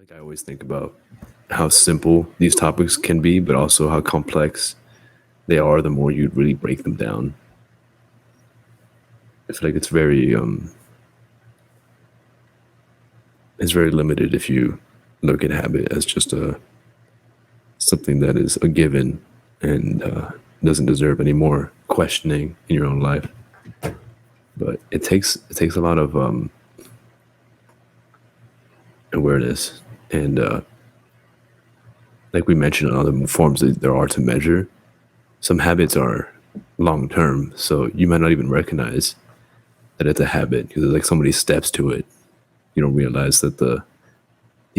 Like I always think about how simple these topics can be, but also how complex they are the more you really break them down. I feel like it's very limited if you look at habit as just a something that is a given and doesn't deserve any more questioning in your own life. But it takes a lot of awareness and like we mentioned in other forms that there are to measure. Some habits are long term, so you might not even recognize that it's a habit because like somebody steps to it. You don't realize that the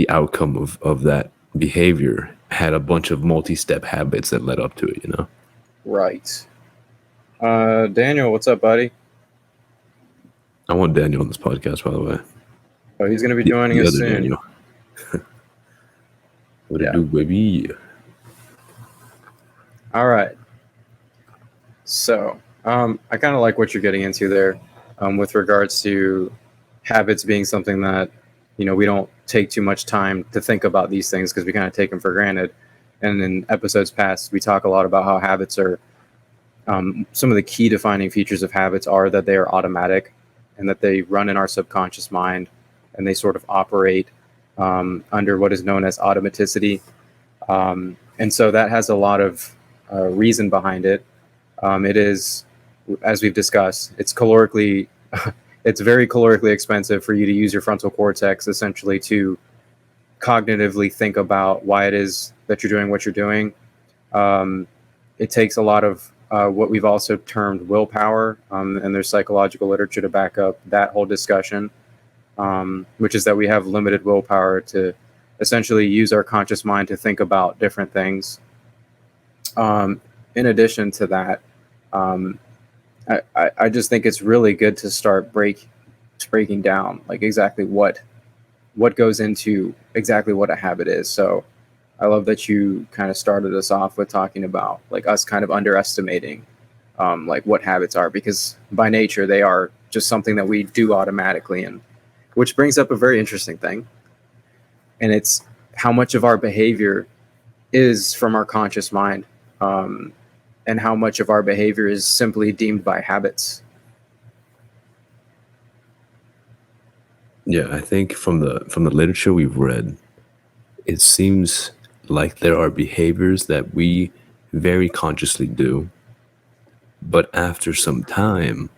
outcome of that behavior had a bunch of multi-step habits that led up to it. Right. Daniel, what's up, buddy? I want Daniel on this podcast, by the way. Oh, he's going to be joining The us other soon. Daniel. What it Yeah. do, baby? All right. So, I kind of like what you're getting into there, with regards to habits being something that, we don't take too much time to think about these things because we kind of take them for granted. And in episodes past, we talk a lot about how habits are, some of the key defining features of habits are that they are automatic and that they run in our subconscious mind and they sort of operate under what is known as automaticity. And so that has a lot of reason behind it. It is, as we've discussed, it's calorically, it's very calorically expensive for you to use your frontal cortex essentially to cognitively think about why it is that you're doing what you're doing. It takes a lot of what we've also termed willpower, and there's psychological literature to back up that whole discussion, which is that we have limited willpower to essentially use our conscious mind to think about different things. In addition to that, um, I just think it's really good to start breaking down like exactly what goes into exactly what a habit is. So I love that you kind of started us off with talking about like us kind of underestimating like what habits are, because by nature they are just something that we do automatically, and which brings up a very interesting thing, and it's how much of our behavior is from our conscious mind, um, and how much of our behavior is simply deemed by habits. Yeah, I think from the literature we've read, it seems like there are behaviors that we very consciously do, but after some time,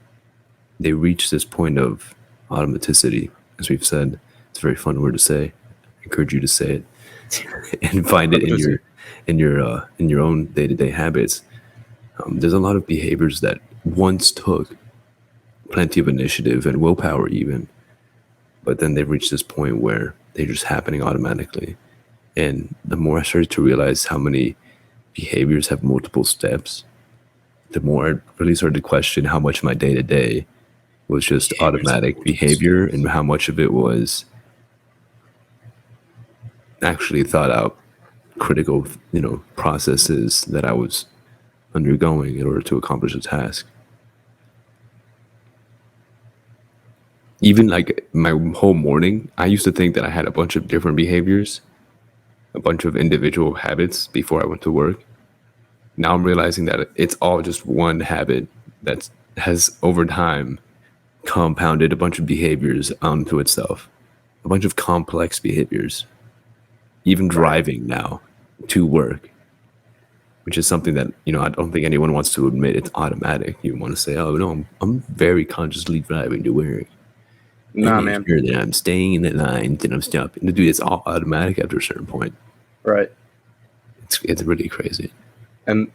they reach this point of automaticity. As we've said, it's a very fun word to say. I encourage you to say it and find it in your in your own day-to-day habits. There's a lot of behaviors that once took plenty of initiative and willpower, even, but then they've reached this point where they're just happening automatically. And the more I started to realize how many behaviors have multiple steps, the more I really started to question how much my day to day was just automatic behavior and how much of it was actually thought out critical, processes that I was undergoing in order to accomplish a task. Even like my whole morning, I used to think that I had a bunch of different behaviors, a bunch of individual habits before I went to work. Now I'm realizing that it's all just one habit that has over time compounded a bunch of behaviors onto itself, a bunch of complex behaviors, even driving now to work, which is something that, I don't think anyone wants to admit it's automatic. You want to say, oh, no, I'm very consciously driving to work. I Nah, make man. sure that I'm staying in the lines and I'm stopping. Dude, it's all automatic after a certain point. Right. It's really crazy. And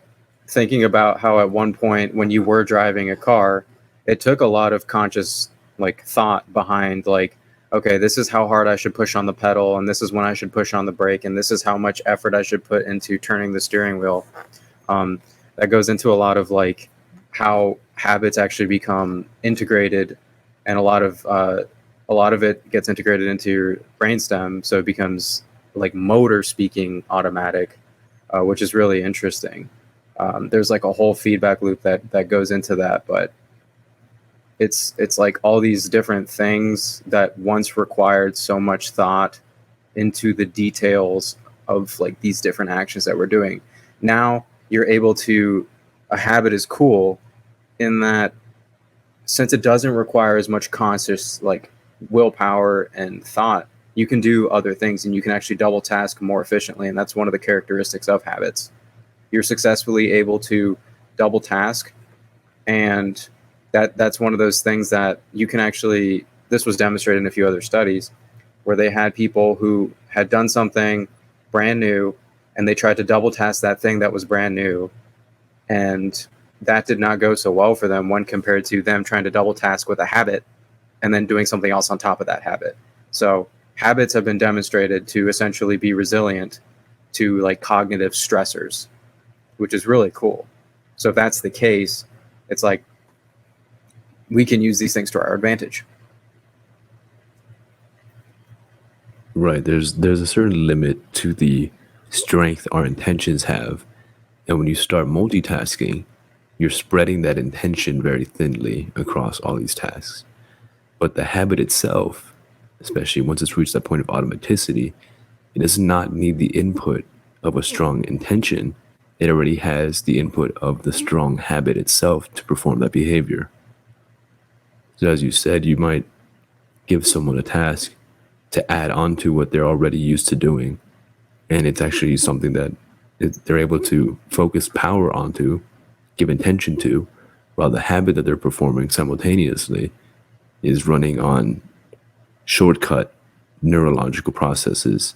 thinking about how at one point when you were driving a car, it took a lot of conscious like thought behind like, okay, this is how hard I should push on the pedal, and this is when I should push on the brake, and this is how much effort I should put into turning the steering wheel. That goes into a lot of like how habits actually become integrated, and a lot of it gets integrated into your brainstem, so it becomes like motor speaking automatic, which is really interesting. There's like a whole feedback loop that goes into that, but it's like all these different things that once required so much thought into the details of like these different actions that we're doing. Now you're able to, a habit is cool in that since it doesn't require as much conscious like willpower and thought, you can do other things and you can actually double task more efficiently. And that's one of the characteristics of habits. You're successfully able to double task, and that's one of those things that you can actually, this was demonstrated in a few other studies where they had people who had done something brand new and they tried to double task that thing that was brand new, and that did not go so well for them when compared to them trying to double task with a habit and then doing something else on top of that habit. So habits have been demonstrated to essentially be resilient to like cognitive stressors, which is really cool. So if that's the case, it's like we can use these things to our advantage. Right. There's a certain limit to the strength our intentions have. And when you start multitasking, you're spreading that intention very thinly across all these tasks. But the habit itself, especially once it's reached that point of automaticity, it does not need the input of a strong intention. It already has the input of the strong habit itself to perform that behavior. So, as you said, you might give someone a task to add on to what they're already used to doing. And it's actually something that they're able to focus power onto, give intention to, while the habit that they're performing simultaneously is running on shortcut neurological processes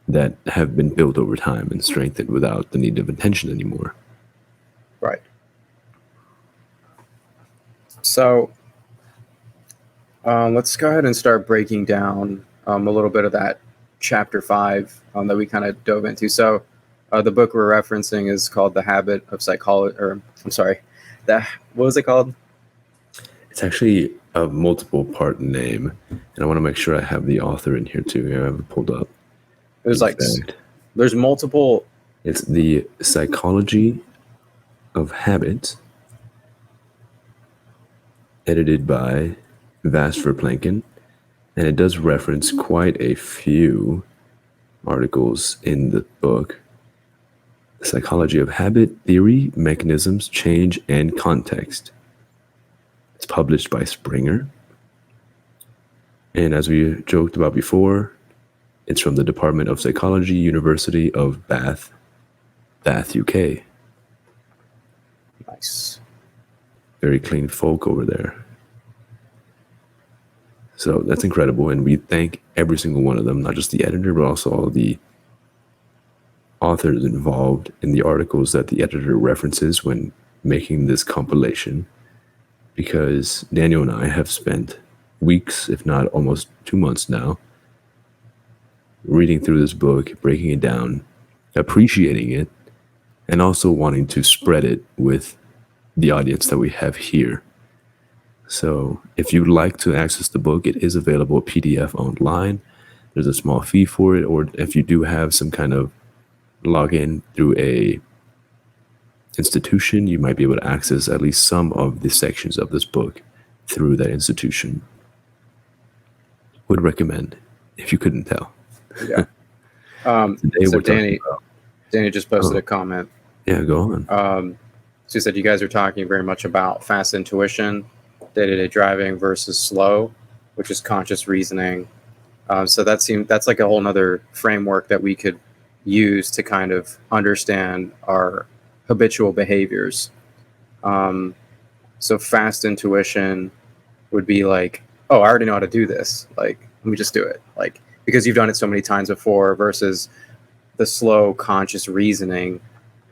that have been built over time and strengthened without the need of intention anymore. Right. So let's go ahead and start breaking down a little bit of that chapter 5 that we kind of dove into. So the book we're referencing is called The Habit of Psychology, or I'm sorry, what was it called? It's actually a multiple part name, and I want to make sure I have the author in here too. I have it pulled up. There's like, there's multiple. It's The Psychology of Habit, edited by Bas Verplanken, and it does reference quite a few articles in the book. The Psychology of Habit, Theory, Mechanisms, Change, and Context. It's published by Springer. And as we joked about before, it's from the Department of Psychology, University of Bath, UK. Nice. Very clean folk over there. So that's incredible. And we thank every single one of them, not just the editor, but also all the authors involved in the articles that the editor references when making this compilation. Because Daniel and I have spent weeks, if not almost 2 months now, reading through this book, breaking it down, appreciating it, and also wanting to spread it with the audience that we have here. So if you'd like to access the book, it is available PDF online. There's a small fee for it, or if you do have some kind of login through a institution, you might be able to access at least some of the sections of this book through that institution. Would recommend, if you couldn't tell. Yeah. So Danny just posted a comment. Yeah, go on. She said you guys are talking very much about fast intuition, day-to-day driving versus slow, which is conscious reasoning. So that's like a whole nother framework that we could use to kind of understand our habitual behaviors. So fast intuition would be like, oh, I already know how to do this. Like, let me just do it. Like, because you've done it so many times before, versus the slow conscious reasoning,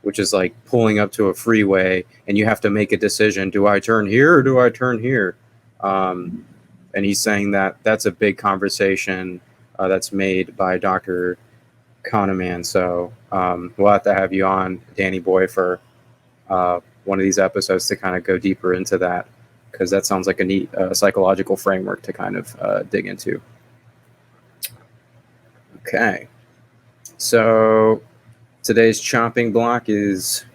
which is like pulling up to a freeway and you have to make a decision. Do I turn here or do I turn here? And he's saying that that's a big conversation that's made by Dr. Kahneman. So we'll have to have you on, Danny Boy, for one of these episodes to kind of go deeper into that, because that sounds like a neat psychological framework to kind of dig into. Okay. So today's chopping block is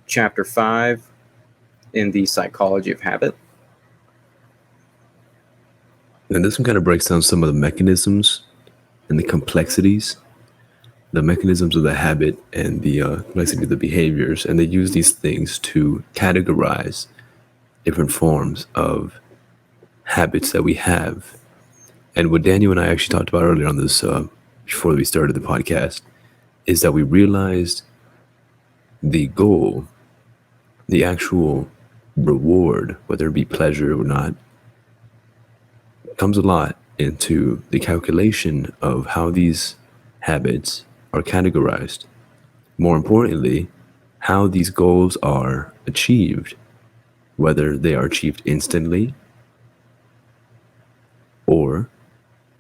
chapter 5 in the Psychology of Habit. And this one kind of breaks down some of the mechanisms and the complexities, the mechanisms of the habit, and the complexity of the behaviors. And they use these things to categorize different forms of habits that we have. And what Daniel and I actually talked about earlier on this, before we started the podcast, is that we realized the goal, the actual reward, whether it be pleasure or not, comes a lot into the calculation of how these habits are categorized. More importantly, how these goals are achieved, whether they are achieved instantly or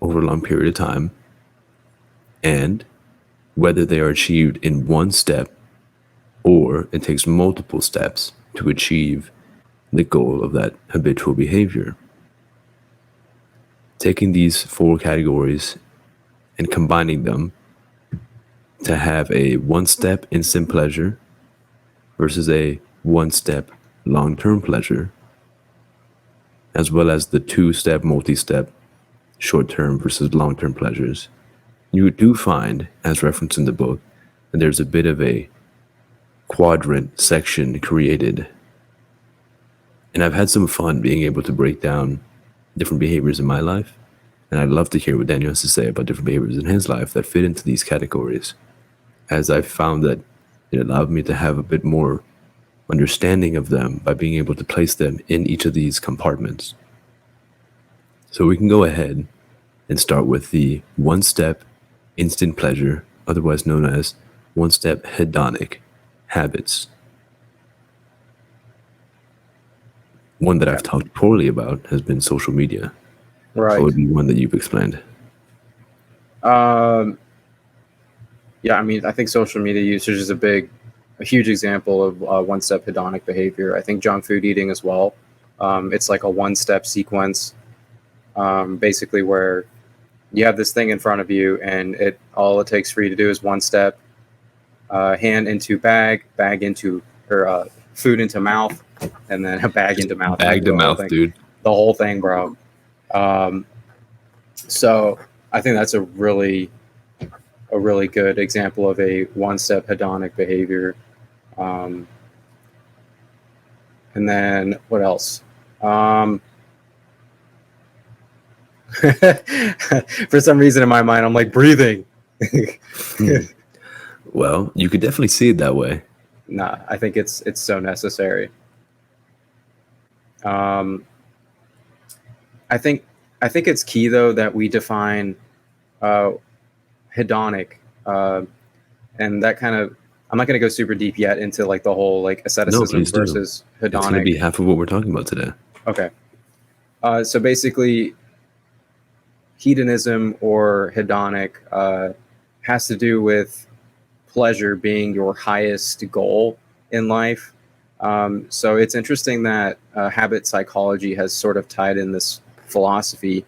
over a long period of time, and whether they are achieved in one step or it takes multiple steps to achieve the goal of that habitual behavior. Taking these four categories and combining them to have a one step instant pleasure versus a one step long term pleasure, as well as the two step, multi step short term versus long term pleasures, you do find, as referenced in the book, that there's a bit of a quadrant section created. And I've had some fun being able to break down different behaviors in my life. And I'd love to hear what Daniel has to say about different behaviors in his life that fit into these categories, as I've found that it allowed me to have a bit more understanding of them by being able to place them in each of these compartments. So we can go ahead and start with the one step instant pleasure, otherwise known as one step hedonic habits. One that I've talked poorly about has been social media. Right. What would be one that you've explained? Um, yeah, I mean, I think social media usage is a huge example of one-step hedonic behavior. I think junk food eating as well. It's like a one-step sequence, basically where you have this thing in front of you, and all it takes for you to do is one step: hand into bag into, or food into mouth, and then a bag into mouth. Bag to mouth, dude. The whole thing, bro. So I think that's a really good example of a one-step hedonic behavior. And then what else? For some reason in my mind, I'm like breathing. Well, you could definitely see it that way. Nah, I think it's so necessary. I think it's key though that we define hedonic, and that kind of, I'm not going to go super deep yet into like the whole like asceticism versus hedonic. It's going to be half of what we're talking about today. Okay. So basically, hedonism or hedonic has to do with pleasure being your highest goal in life. So it's interesting that habit psychology has sort of tied in this philosophy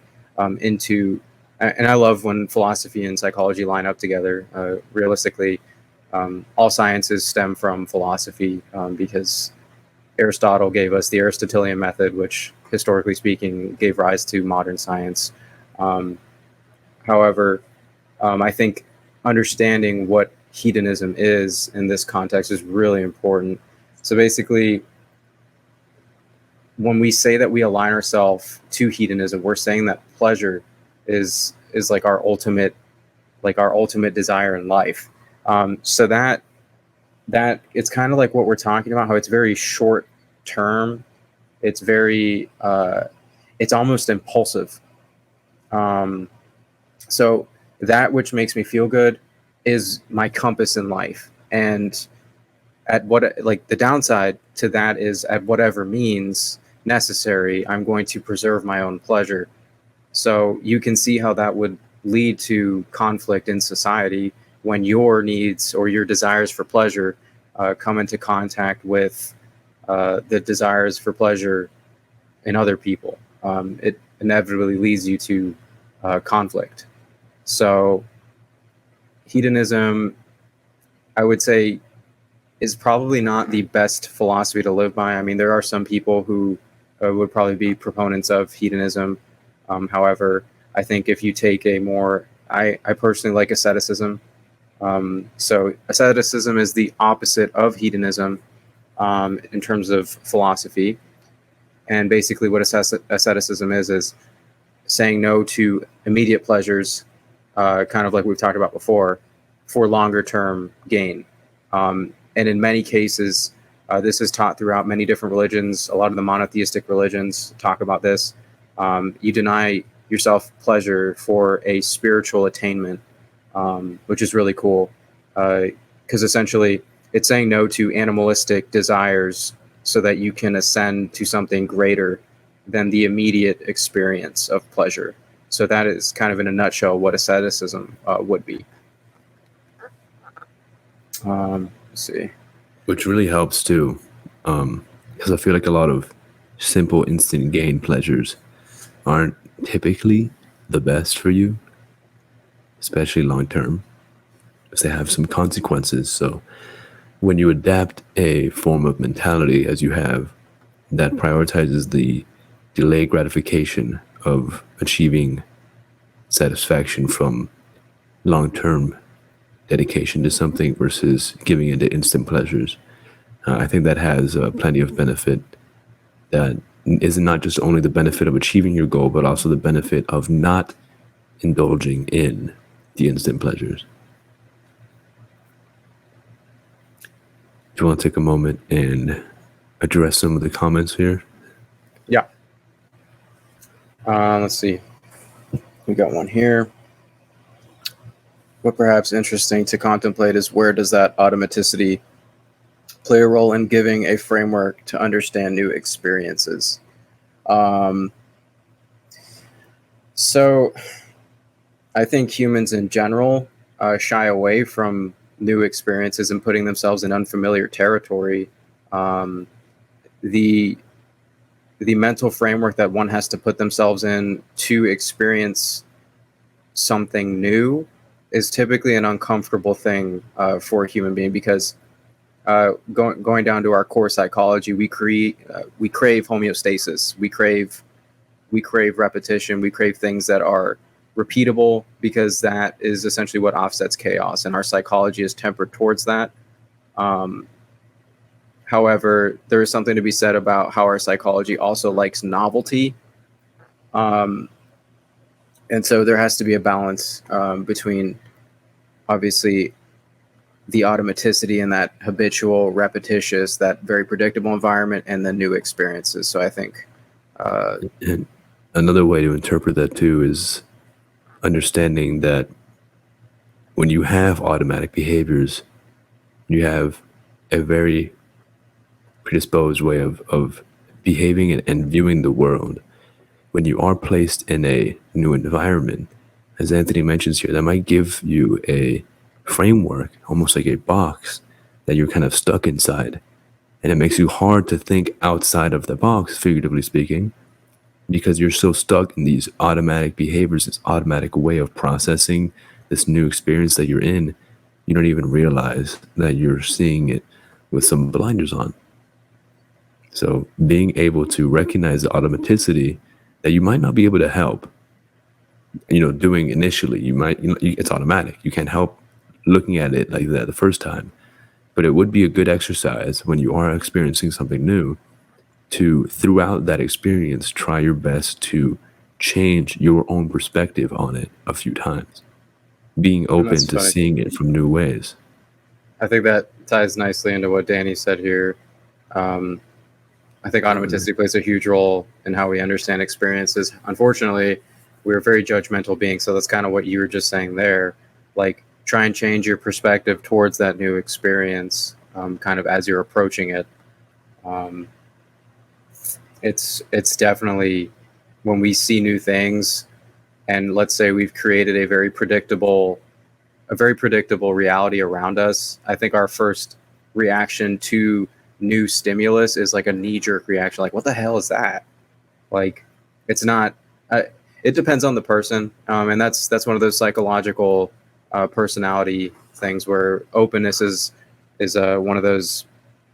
into, and I love when philosophy and psychology line up together. Realistically, all sciences stem from philosophy because Aristotle gave us the Aristotelian method, which historically speaking gave rise to modern science. However, I think understanding what hedonism is in this context is really important. So basically, when we say that we align ourselves to hedonism, we're saying that pleasure is like our ultimate desire in life. So that it's kind of like what we're talking about, how it's very short term. It's very it's almost impulsive. So that which makes me feel good is my compass in life. And at what, like, the downside to that is, at whatever means necessary, I'm going to preserve my own pleasure. So you can see how that would lead to conflict in society when your needs or your desires for pleasure come into contact with the desires for pleasure in other people. It inevitably leads you to conflict. So hedonism, I would say, is probably not the best philosophy to live by. I mean, there are some people who would probably be proponents of hedonism. However, I think if you take a more I personally like asceticism. So asceticism is the opposite of hedonism in terms of philosophy. And basically, what asceticism is saying no to immediate pleasures, kind of like we've talked about before, for longer term gain. And in many cases, this is taught throughout many different religions. A lot of the monotheistic religions talk about this. You deny yourself pleasure for a spiritual attainment, which is really cool. Because essentially, it's saying no to animalistic desires so that you can ascend to something greater than the immediate experience of pleasure. So that is kind of in a nutshell what asceticism would be. Let's see. Which really helps too, because I feel like a lot of simple instant gain pleasures aren't typically the best for you, especially long term, because they have some consequences. So when you adapt a form of mentality as you have that prioritizes the delayed gratification of achieving satisfaction from long term dedication to something versus giving into instant pleasures, I think that has plenty of benefit that is not just only the benefit of achieving your goal, but also the benefit of not indulging in the instant pleasures. Do you want to take a moment and address some of the comments here? Yeah. Let's see. We got one here. What perhaps interesting to contemplate is where does that automaticity play a role in giving a framework to understand new experiences? So I think humans in general shy away from new experiences and putting themselves in unfamiliar territory. The the mental framework that one has to put themselves in to experience something new is typically an uncomfortable thing for a human being because going down to our core psychology, we crave homeostasis. We crave repetition. We crave things that are repeatable because that is essentially what offsets chaos, and our psychology is tempered towards that. However, there is something to be said about how our psychology also likes novelty. And so there has to be a balance between obviously the automaticity and that habitual, repetitious, that very predictable environment, and the new experiences. So I think. And another way to interpret that too is understanding that when you have automatic behaviors, you have a very predisposed way of behaving and viewing the world. When you are placed in a new environment, as Anthony mentions here, that might give you a framework, almost like a box that you're kind of stuck inside. And it makes you hard to think outside of the box, figuratively speaking, because you're so stuck in these automatic behaviors, this automatic way of processing this new experience that you're in. You don't even realize that you're seeing it with some blinders on. So being able to recognize the automaticity that you might not be able to help, doing initially, it's automatic. You can't help looking at it like that the first time, but it would be a good exercise when you are experiencing something new to, throughout that experience, try your best to change your own perspective on it a few times, being open to funny. seeing it from new ways. I think that ties nicely into what Danny said here. I think automaticity plays a huge role in how we understand experiences. Unfortunately, we're very judgmental beings, so that's kind of what you were just saying there. Like, try and change your perspective towards that new experience, kind of as you're approaching it. It's definitely when we see new things, and let's say we've created a very predictable reality around us. I think our first reaction to new stimulus is like a knee-jerk reaction, like, what the hell is that? Like, it's not it depends on the person, and that's one of those psychological personality things where openness is one of those.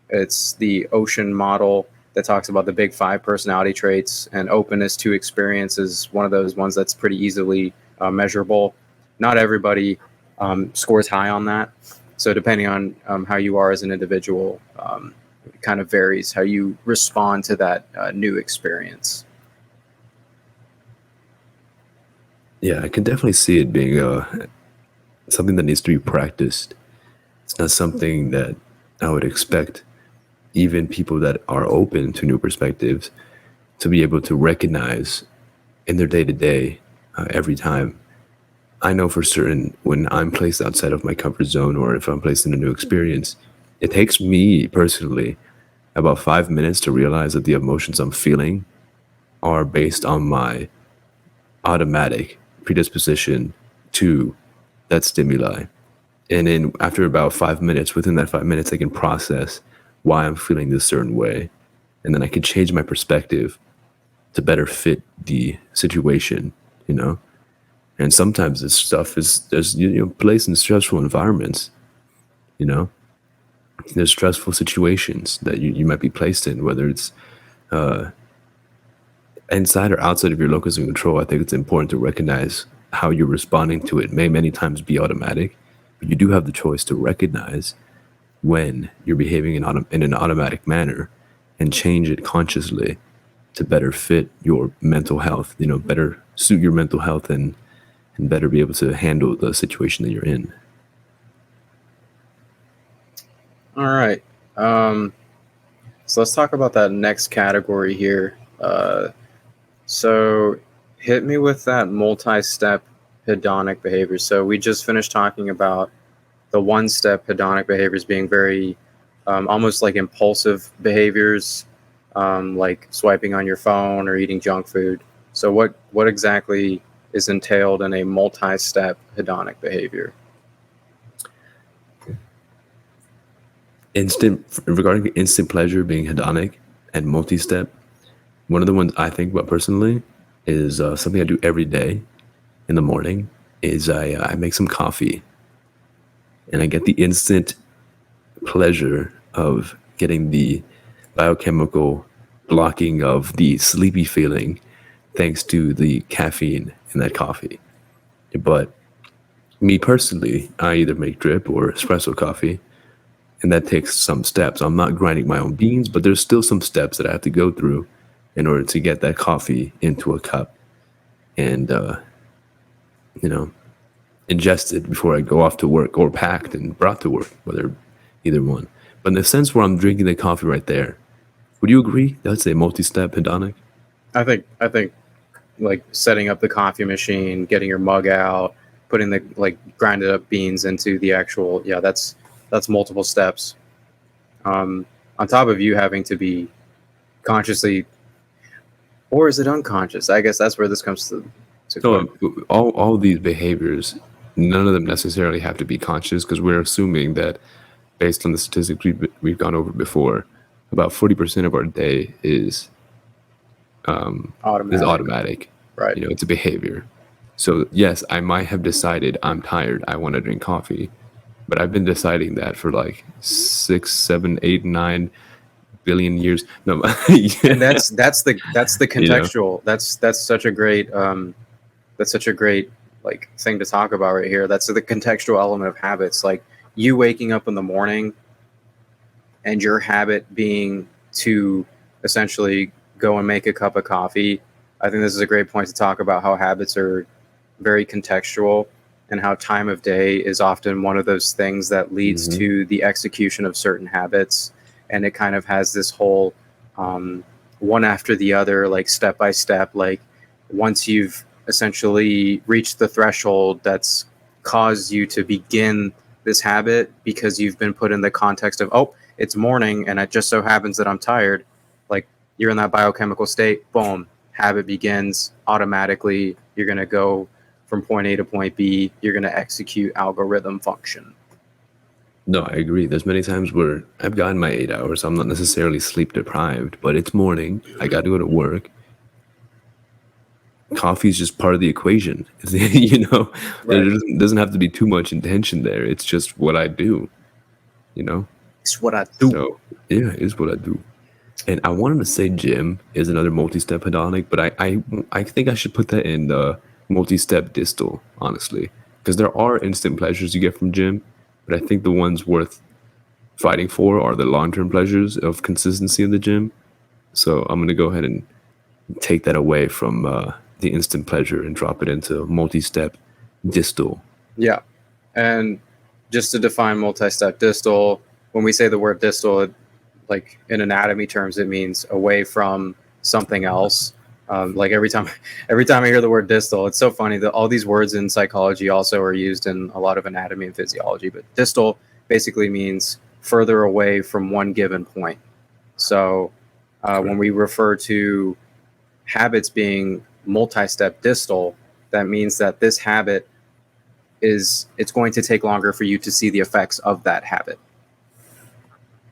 It's the ocean model that talks about the big 5 personality traits, and openness to experience is one of those ones that's pretty easily measurable. not everybody scores high on that. So depending on how you are as an individual, it kind of varies how you respond to that new experience. Yeah, I can definitely see it being something that needs to be practiced. It's not something that I would expect even people that are open to new perspectives to be able to recognize in their day to day every time. I know for certain when I'm placed outside of my comfort zone or if I'm placed in a new experience, it takes me personally about 5 minutes to realize that the emotions I'm feeling are based on my automatic predisposition to that stimuli. And then after about 5 minutes, within that 5 minutes, I can process why I'm feeling this certain way. And then I can change my perspective to better fit the situation, you know? And sometimes this stuff is, there's, placed in stressful environments, you know? There's stressful situations that you might be placed in, whether it's inside or outside of your locus of control. I think it's important to recognize how you're responding to it. May many times be automatic, but you do have the choice to recognize when you're behaving in an automatic manner and change it consciously to better fit your mental health, better suit your mental health and better be able to handle the situation that you're in. All right. So let's talk about that next category here. So hit me with that multi-step hedonic behavior. So we just finished talking about the one-step hedonic behaviors being very almost like impulsive behaviors, like swiping on your phone or eating junk food. So what exactly is entailed in a multi-step hedonic behavior? Regarding instant pleasure being hedonic and multi-step, one of the ones I think about personally is something I do every day in the morning is I make some coffee and I get the instant pleasure of getting the biochemical blocking of the sleepy feeling thanks to the caffeine in that coffee. But me personally, I either make drip or espresso coffee, and that takes some steps. I'm not grinding my own beans, but there's still some steps that I have to go through in order to get that coffee into a cup and, ingested before I go off to work or packed and brought to work, whether either one. But in the sense where I'm drinking the coffee right there, would you agree that's a multi-step hedonic? I think like setting up the coffee machine, getting your mug out, putting the like grinded up beans into the actual, yeah, that's multiple steps. On top of you having to be consciously, or is it unconscious? I guess that's where this comes to So question. all these behaviors, none of them necessarily have to be conscious because we're assuming that based on the statistics we've gone over before, about 40% of our day is Automatic, automatic. right? It's a behavior. So yes, I might have decided I'm tired, I want to drink coffee, but I've been deciding that for like 6, 7, 8, 9 billion years. No, And yeah, that's the you know, contextual. That's such a great that's such a great like thing to talk about right here. That's the contextual element of habits. Like you waking up in the morning and your habit being to essentially go and make a cup of coffee. I think this is a great point to talk about how habits are very contextual and how time of day is often one of those things that leads mhm. to the execution of certain habits. And it kind of has this whole um, one after the other, like step by step, like once you've essentially reached the threshold that's caused you to begin this habit because you've been put in the context of, oh, it's morning and it just so happens that I'm tired. Like you're in that biochemical state, boom, habit begins automatically. You're going to go from point A to point B. You're going to execute algorithm function. No, I agree. There's many times where I've gotten my 8 hours. I'm not necessarily sleep deprived, but it's morning. I got to go to work. Coffee is just part of the equation. There Right. doesn't have to be too much intention there. It's just what I do, you know? It's what I do. So, yeah, it's what I do. And I wanted to say gym is another multi-step hedonic, but I think I should put that in the multi-step distal, honestly, because there are instant pleasures you get from gym, but I think the ones worth fighting for are the long-term pleasures of consistency in the gym. So I'm gonna go ahead and take that away from the instant pleasure and drop it into multi-step distal. Yeah. And just to define multi-step distal, when we say the word distal, like in anatomy terms, it means away from something else. Like every time I hear the word distal, it's so funny that all these words in psychology also are used in a lot of anatomy and physiology. But distal basically means further away from one given point. So when we refer to habits being multi-step distal, that means that this habit it's going to take longer for you to see the effects of that habit.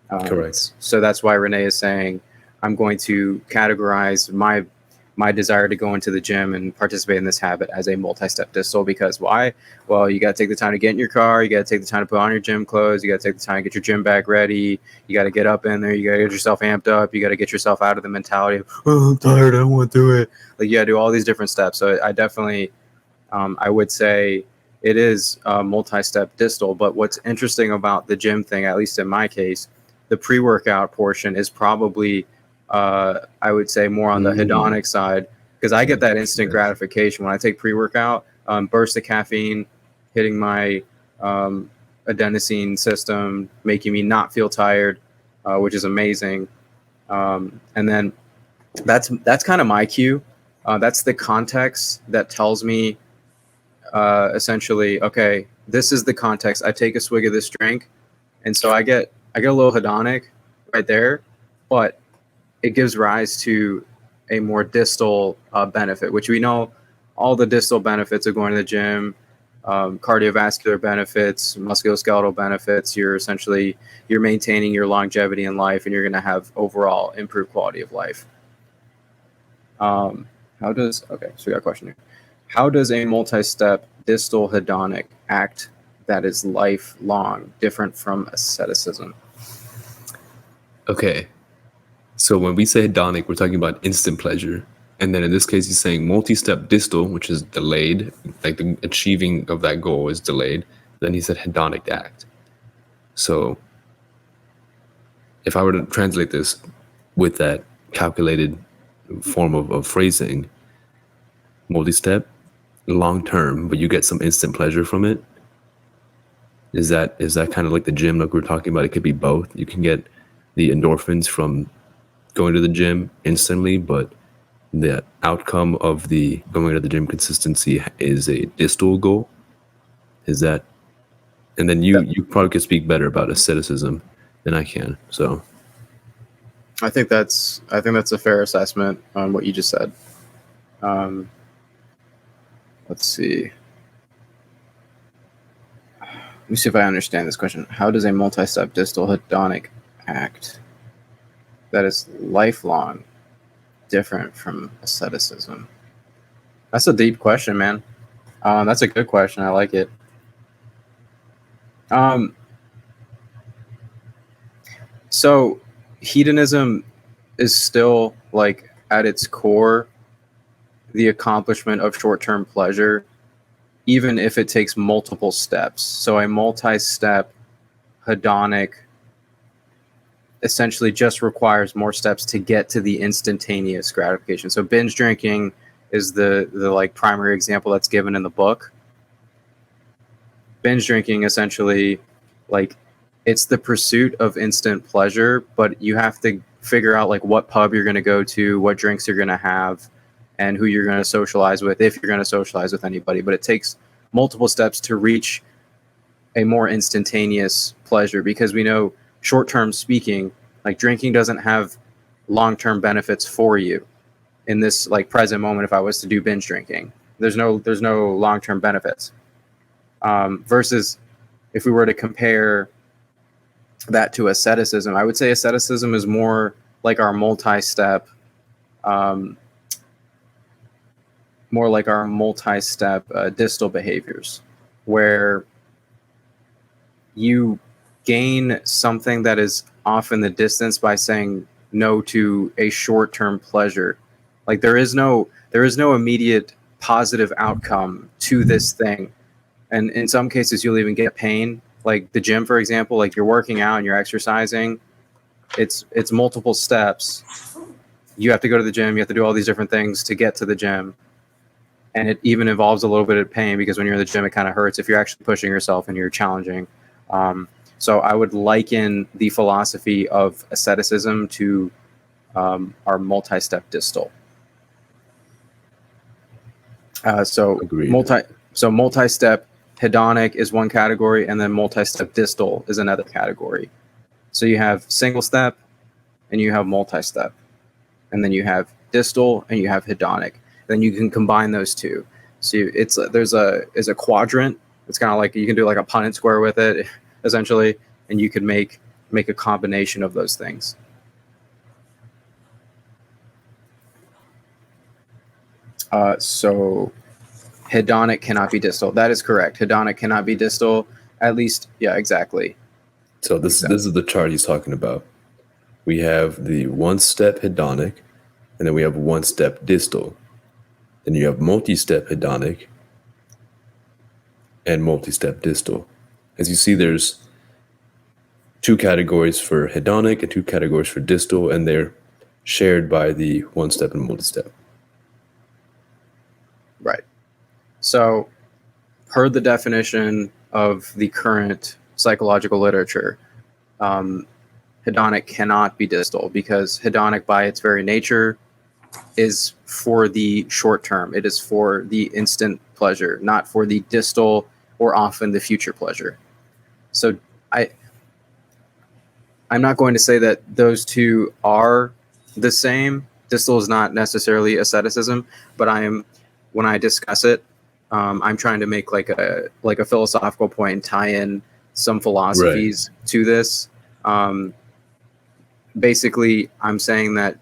Correct. So that's why Rene is saying, I'm going to categorize my desire to go into the gym and participate in this habit as a multi-step distal. Because why? Well, you got to take the time to get in your car. You got to take the time to put on your gym clothes. You got to take the time to get your gym bag ready. You got to get up in there. You got to get yourself amped up. You got to get yourself out of the mentality of, oh, I'm tired, I don't want to do it. Like, you got to do all these different steps. So I definitely, I would say it is multi-step distal. But what's interesting about the gym thing, at least in my case, the pre-workout portion is probably, I would say, more on the hedonic side, because I get that instant gratification when I take pre-workout, burst of caffeine hitting my adenosine system, making me not feel tired, which is amazing. And then that's kind of my cue. That's the context that tells me essentially, okay, this is the context. I take a swig of this drink, and so I get a little hedonic right there, but it gives rise to a more distal benefit, which we know all the distal benefits of going to the gym, cardiovascular benefits, musculoskeletal benefits. You're maintaining your longevity in life, and you're going to have overall improved quality of life. So we got a question here. How does a multi-step distal hedonic act that is lifelong different from asceticism? Okay. So when we say hedonic, we're talking about instant pleasure. And then in this case, he's saying multi-step distal, which is delayed, like the achieving of that goal is delayed. Then he said hedonic act. So if I were to translate this with that calculated form of phrasing, multi-step, long-term, but you get some instant pleasure from it. Is that kind of like the gym, like we were talking about? It could be both. You can get the endorphins from going to the gym instantly, but the outcome of the going to the gym consistency is a distal goal. Is that? And then you probably could speak better about asceticism than I can. So I think that's a fair assessment on what you just said. Let's see. Let me see if I understand this question. How does a multi-step distal hedonic act that is lifelong different from asceticism? That's a deep question, man. That's a good question. I like it. So hedonism is still, like, at its core the accomplishment of short-term pleasure, even if it takes multiple steps. So a multi-step hedonic essentially just requires more steps to get to the instantaneous gratification. So binge drinking is the like primary example that's given in the book. Binge drinking essentially, like, it's the pursuit of instant pleasure, but you have to figure out like what pub you're going to go to, what drinks you're going to have, and who you're going to socialize with, if you're going to socialize with anybody. But it takes multiple steps to reach a more instantaneous pleasure, because we know, short-term speaking, like, drinking doesn't have long-term benefits for you in this like present moment. If I was to do binge drinking, there's no long-term benefits. Versus if we were to compare that to asceticism, I would say asceticism is more like our multi-step distal behaviors, where you gain something that is off in the distance by saying no to a short-term pleasure. Like, there is no immediate positive outcome to this thing. And in some cases, you'll even get pain. Like the gym, for example, like you're working out and you're exercising. It's multiple steps. You have to go to the gym. You have to do all these different things to get to the gym. And it even involves a little bit of pain because when you're in the gym, it kind of hurts if you're actually pushing yourself and you're challenging. So I would liken the philosophy of asceticism to our multi-step distal. Agreed. Multi-step hedonic is one category, and then multi-step distal is another category. So you have single step, and you have multi-step, and then you have distal, and you have hedonic. Then you can combine those two. So there's a quadrant. It's kind of like you can do like a Punnett square with it, essentially, and you could make a combination of those things. So hedonic cannot be distal. That is correct. Hedonic cannot be distal. At least, yeah, exactly. So this is the chart he's talking about. We have the one-step hedonic, and then we have one-step distal. Then you have multi-step hedonic and multi-step distal. As you see, there's two categories for hedonic and two categories for distal, and they're shared by the one-step and multi-step. Right. So, per the definition of the current psychological literature, hedonic cannot be distal because hedonic, by its very nature, is for the short term. It is for the instant pleasure, not for the distal or often the future pleasure. So, I'm not going to say that those two are the same. Distal is not necessarily asceticism, but when I discuss it, I'm trying to make like a philosophical point and tie in some philosophies to this. Basically, I'm saying that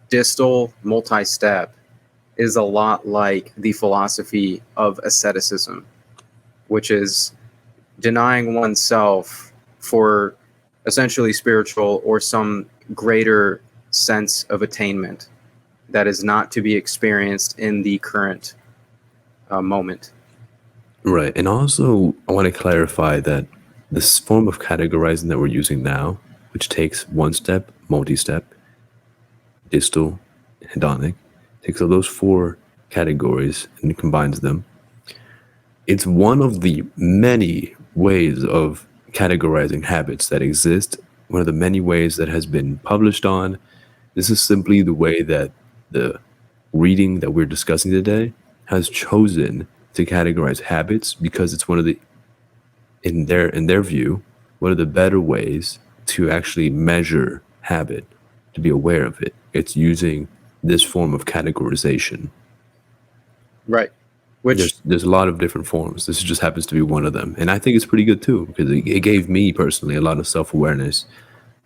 distal multi-step is a lot like the philosophy of asceticism, which is denying oneself for essentially spiritual or some greater sense of attainment that is not to be experienced in the current moment. Right. And also, I want to clarify that this form of categorizing that we're using now, which takes one step, multi-step, distal, hedonic, takes all those four categories and combines them. It's one of the many ways of categorizing habits that exist, one of the many ways that has been published on. This is simply the way that the reading that we're discussing today has chosen to categorize habits because it's one of the, in their view, one of the better ways to actually measure habit, to be aware of it. It's using this form of categorization. Right. Which There's a lot of different forms. This just happens to be one of them, and I think it's pretty good too because it gave me personally a lot of self-awareness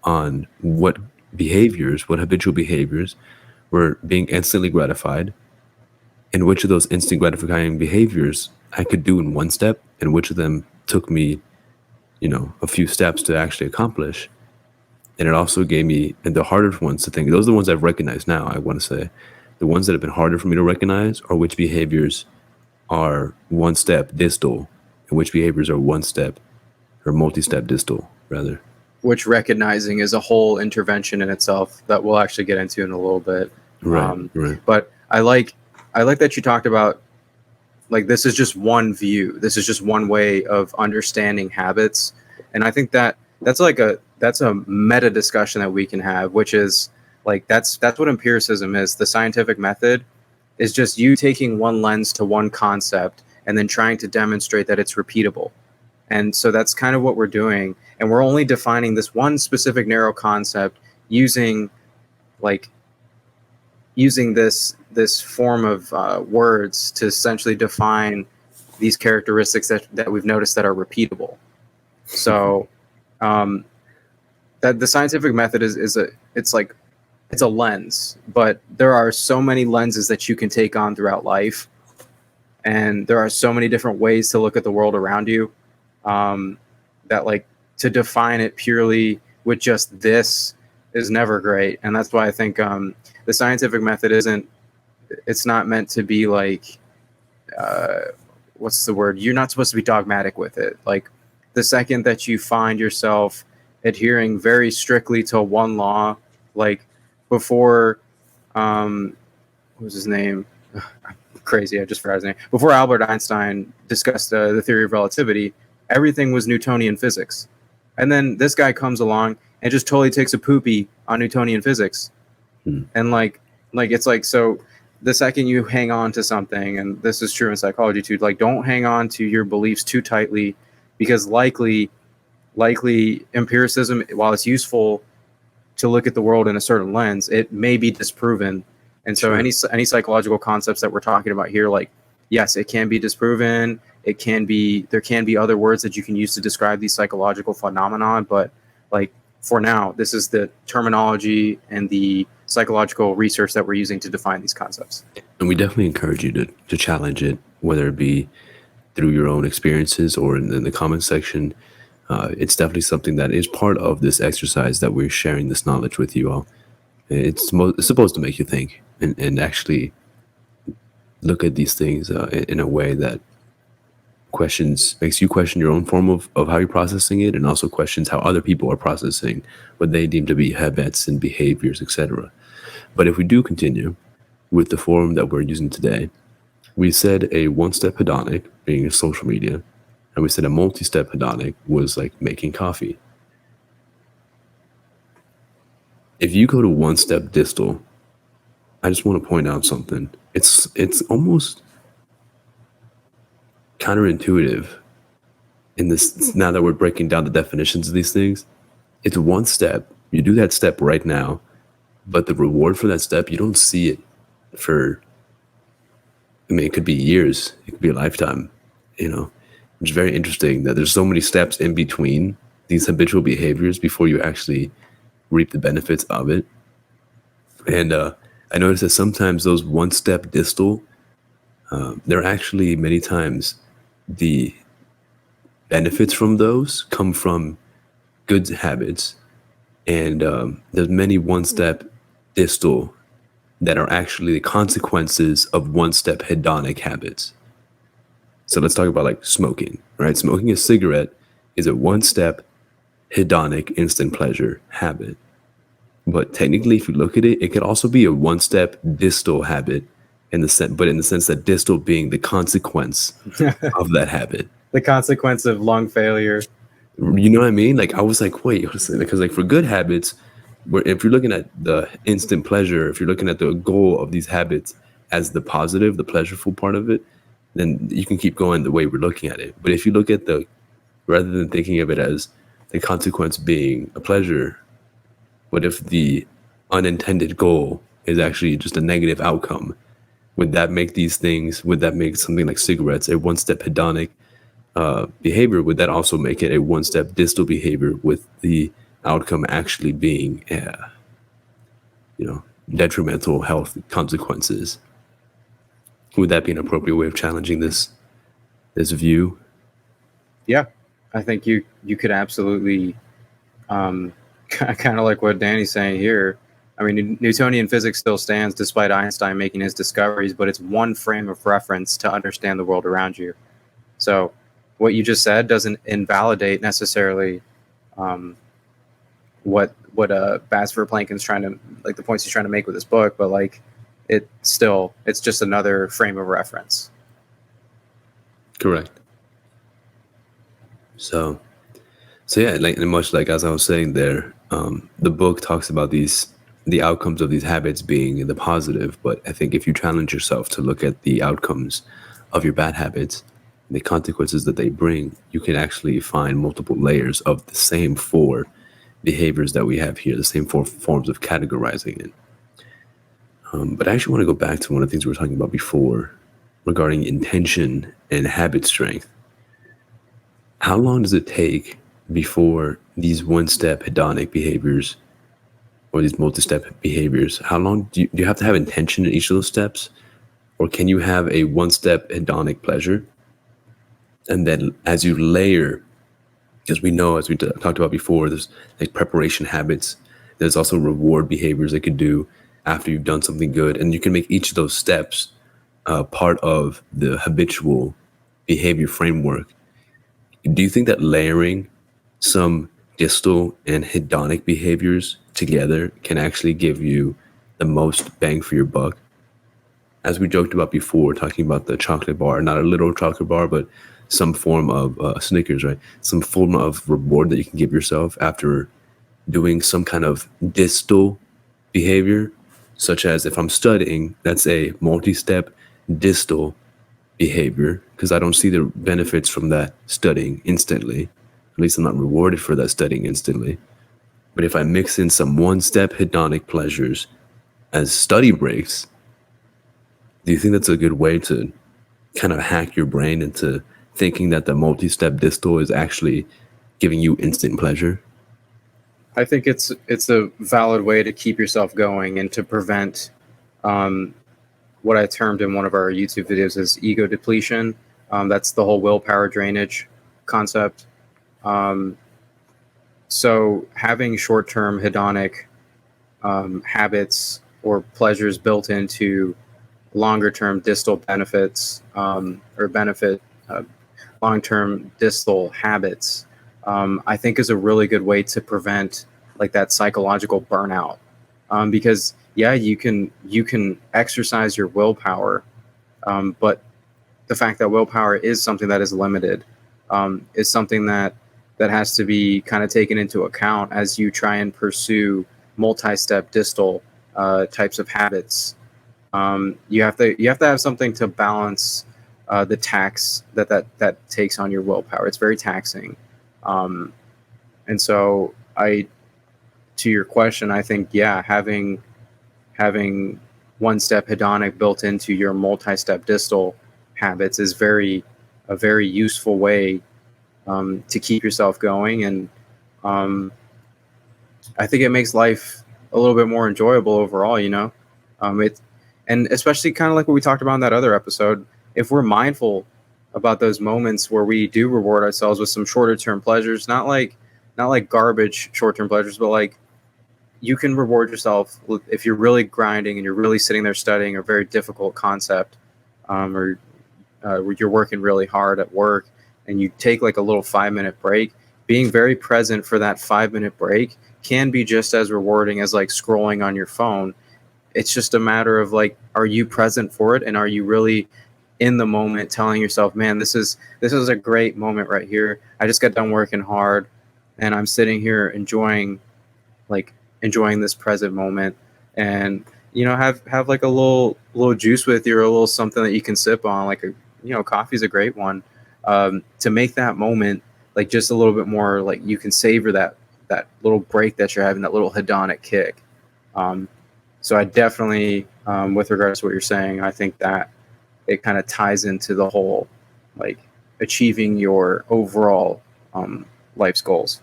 on what habitual behaviors were being instantly gratified, and which of those instant gratifying behaviors I could do in one step, and which of them took me, a few steps to actually accomplish. And it also gave me, and the harder ones to think, those are the ones I've recognized now, I want to say. The ones that have been harder for me to recognize are which behaviors are one step distal and which behaviors are one step or multi-step distal, rather. which recognizing is a whole intervention in itself that we'll actually get into in a little bit. Right. But I like that you talked about, like, this is just one view. This is just one way of understanding habits. And I think that's a meta discussion that we can have, which is like, that's what empiricism is. The scientific method is just you taking one lens to one concept and then trying to demonstrate that it's repeatable. And so that's kind of what we're doing. And we're only defining this one specific narrow concept using this form of words to essentially define these characteristics that we've noticed that are repeatable. So that the scientific method is a lens, but there are so many lenses that you can take on throughout life, and there are so many different ways to look at the world around you, that, like, to define it purely with just this is never great. And that's why I think the scientific method it's not meant to be like what's the word? You're not supposed to be dogmatic with it. Like the second that you find yourself adhering very strictly to one law, like before, what was his name? Crazy, I just forgot his name. Before Albert Einstein discussed the theory of relativity, everything was Newtonian physics. And then this guy comes along and just totally takes a poopy on Newtonian physics. Hmm. And like it's like, so the second you hang on to something, and this is true in psychology too, like don't hang on to your beliefs too tightly, because likely empiricism, while it's useful to look at the world in a certain lens, it may be disproven. And so Sure. any psychological concepts that we're talking about here, like yes, it can be disproven. There can be other words that you can use to describe these psychological phenomenon, but like for now, this is the terminology and the psychological research that we're using to define these concepts. And we definitely encourage you to challenge it, whether it be through your own experiences or in the comment section. It's definitely something that is part of this exercise that we're sharing this knowledge with you all. It's supposed to make you think and actually look at these things in a way that makes you question your own form of how you're processing it, and also questions how other people are processing what they deem to be habits and behaviors, etc. But if we do continue with the form that we're using today, we said a one-step hedonic being social media, and we said a multi-step hedonic was like making coffee. If you go to one step distal, I just want to point out something. It's almost counterintuitive in this, now that we're breaking down the definitions of these things. It's one step. You do that step right now, but the reward for that step, you don't see it for, I mean, it could be years, it could be a lifetime, you know. It's very interesting that there's so many steps in between these habitual behaviors before you actually reap the benefits of it. And I noticed that sometimes those one step distal, they're actually many times the benefits from those come from good habits. And there's many one step distal that are actually the consequences of one step hedonic habits. So let's talk about like smoking, right? Smoking a cigarette is a one step hedonic instant pleasure habit. But technically, if you look at it, it could also be a one step distal habit in the sense that distal being the consequence of that habit. The consequence of lung failure. You know what I mean? Like I was like, wait, because like for good habits, where if you're looking at the instant pleasure, if you're looking at the goal of these habits as the positive, the pleasureful part of it, then you can keep going the way we're looking at it. But if you look at rather than thinking of it as the consequence being a pleasure, what if the unintended goal is actually just a negative outcome? Would that make something like cigarettes a one step hedonic behavior? Would that also make it a one step distal behavior with the outcome actually being, detrimental health consequences? Would that be an appropriate way of challenging this view? Yeah, I think you could absolutely, kind of like what Danny's saying here. I mean, Newtonian physics still stands despite Einstein making his discoveries, but it's one frame of reference to understand the world around you. So, what you just said doesn't invalidate necessarily what Bas Verplanken's trying to, like, the points he's trying to make with this book, but like it's just another frame of reference. Correct. So yeah, like much like as I was saying there, the book talks about the outcomes of these habits being the positive. But I think if you challenge yourself to look at the outcomes of your bad habits, and the consequences that they bring, you can actually find multiple layers of the same four behaviors that we have here, the same four forms of categorizing it. But I actually want to go back to one of the things we were talking about before regarding intention and habit strength. How long does it take before these one-step hedonic behaviors or these multi-step behaviors, how long do you have to have intention in each of those steps? Or can you have a one-step hedonic pleasure? And then as you layer, because we know, as we talked about before, there's like preparation habits. There's also reward behaviors they could do after you've done something good. And you can make each of those steps part of the habitual behavior framework, do you think that layering some distal and hedonic behaviors together can actually give you the most bang for your buck? As we joked about before, talking about the chocolate bar, not a literal chocolate bar, but some form of Snickers, right? Some form of reward that you can give yourself after doing some kind of distal behavior, such as if I'm studying, that's a multi step distal behavior because I don't see the benefits from that studying instantly. At least I'm not rewarded for that studying instantly. But if I mix in some one step hedonic pleasures as study breaks, do you think that's a good way to kind of hack your brain into thinking that the multi step distal is actually giving you instant pleasure? I think it's a valid way to keep yourself going and to prevent um, what I termed in one of our YouTube videos as ego depletion. That's the whole willpower drainage concept. Um, so having short-term hedonic habits or pleasures built into longer-term distal benefits or benefit uh, long-term distal habits, I think is a really good way to prevent like that psychological burnout. Because yeah, you can exercise your willpower, but the fact that willpower is something that is limited, is something that has to be kind of taken into account as you try and pursue multi-step distal types of habits. You have to have something to balance the tax that takes on your willpower. It's very taxing, um, and so to your question, I think yeah, having one step hedonic built into your multi-step distal habits is a very useful way to keep yourself going, and um, I think it makes life a little bit more enjoyable overall. It and especially kind of like what we talked about in that other episode. If we're mindful about those moments where we do reward ourselves with some shorter term pleasures, not like garbage short term pleasures, but like you can reward yourself if you're really grinding and you're really sitting there studying a very difficult concept, or you're working really hard at work and you take like a little 5 minute break. Being very present for that 5 minute break can be just as rewarding as like scrolling on your phone. It's just a matter of like, are you present for it, and are you really in the moment telling yourself, man, this is a great moment right here. I just got done working hard and I'm sitting here like enjoying this present moment, and have like a little juice with you, or a little something that you can sip on, like coffee's a great one, to make that moment like just a little bit more like you can savor that little break that you're having, that little hedonic kick. Um, so I definitely, with regards to what you're saying, I think that it kind of ties into the whole like achieving your overall life's goals.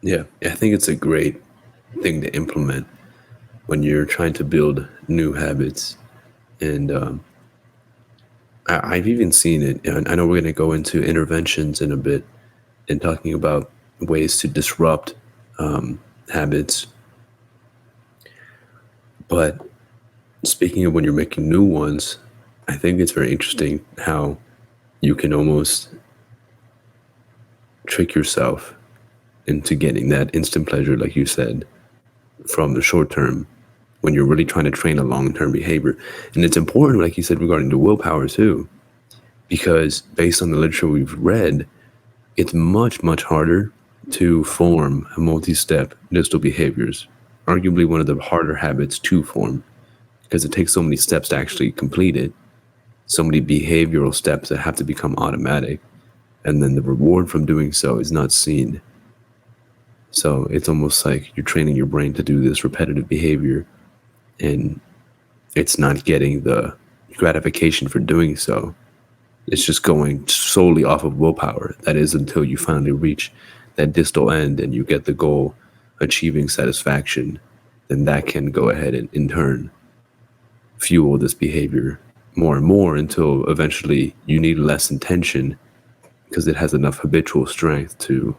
Yeah, I think it's a great thing to implement when you're trying to build new habits. And I've even seen it. And I know we're going to go into interventions in a bit and talking about ways to disrupt habits. But speaking of when you're making new ones, I think it's very interesting how you can almost trick yourself into getting that instant pleasure, like you said, from the short term when you're really trying to train a long term behavior. And it's important, like you said, regarding the willpower too, because based on the literature we've read, it's much, much harder to form multi step distal behaviors, arguably one of the harder habits to form because it takes so many steps to actually complete it, so many behavioral steps that have to become automatic. And then the reward from doing so is not seen. So it's almost like you're training your brain to do this repetitive behavior and it's not getting the gratification for doing so. It's just going solely off of willpower. That is until you finally reach that distal end and you get the goal, achieving satisfaction. Then that can go ahead and in turn fuel this behavior more and more until eventually you need less intention because it has enough habitual strength to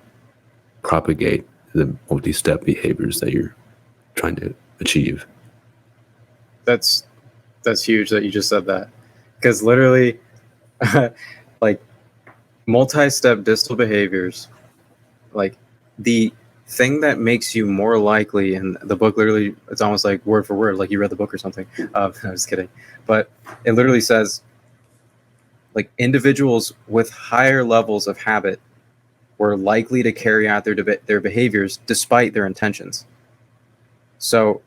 propagate the multi step behaviors that you're trying to achieve. That's huge that you just said that, because literally Like multi-step distal behaviors, like the thing that makes you more likely, and the book literally, it's almost like word for word, like you read the book or something. I was kidding, but it literally says like individuals with higher levels of habit were likely to carry out their behaviors despite their intentions. So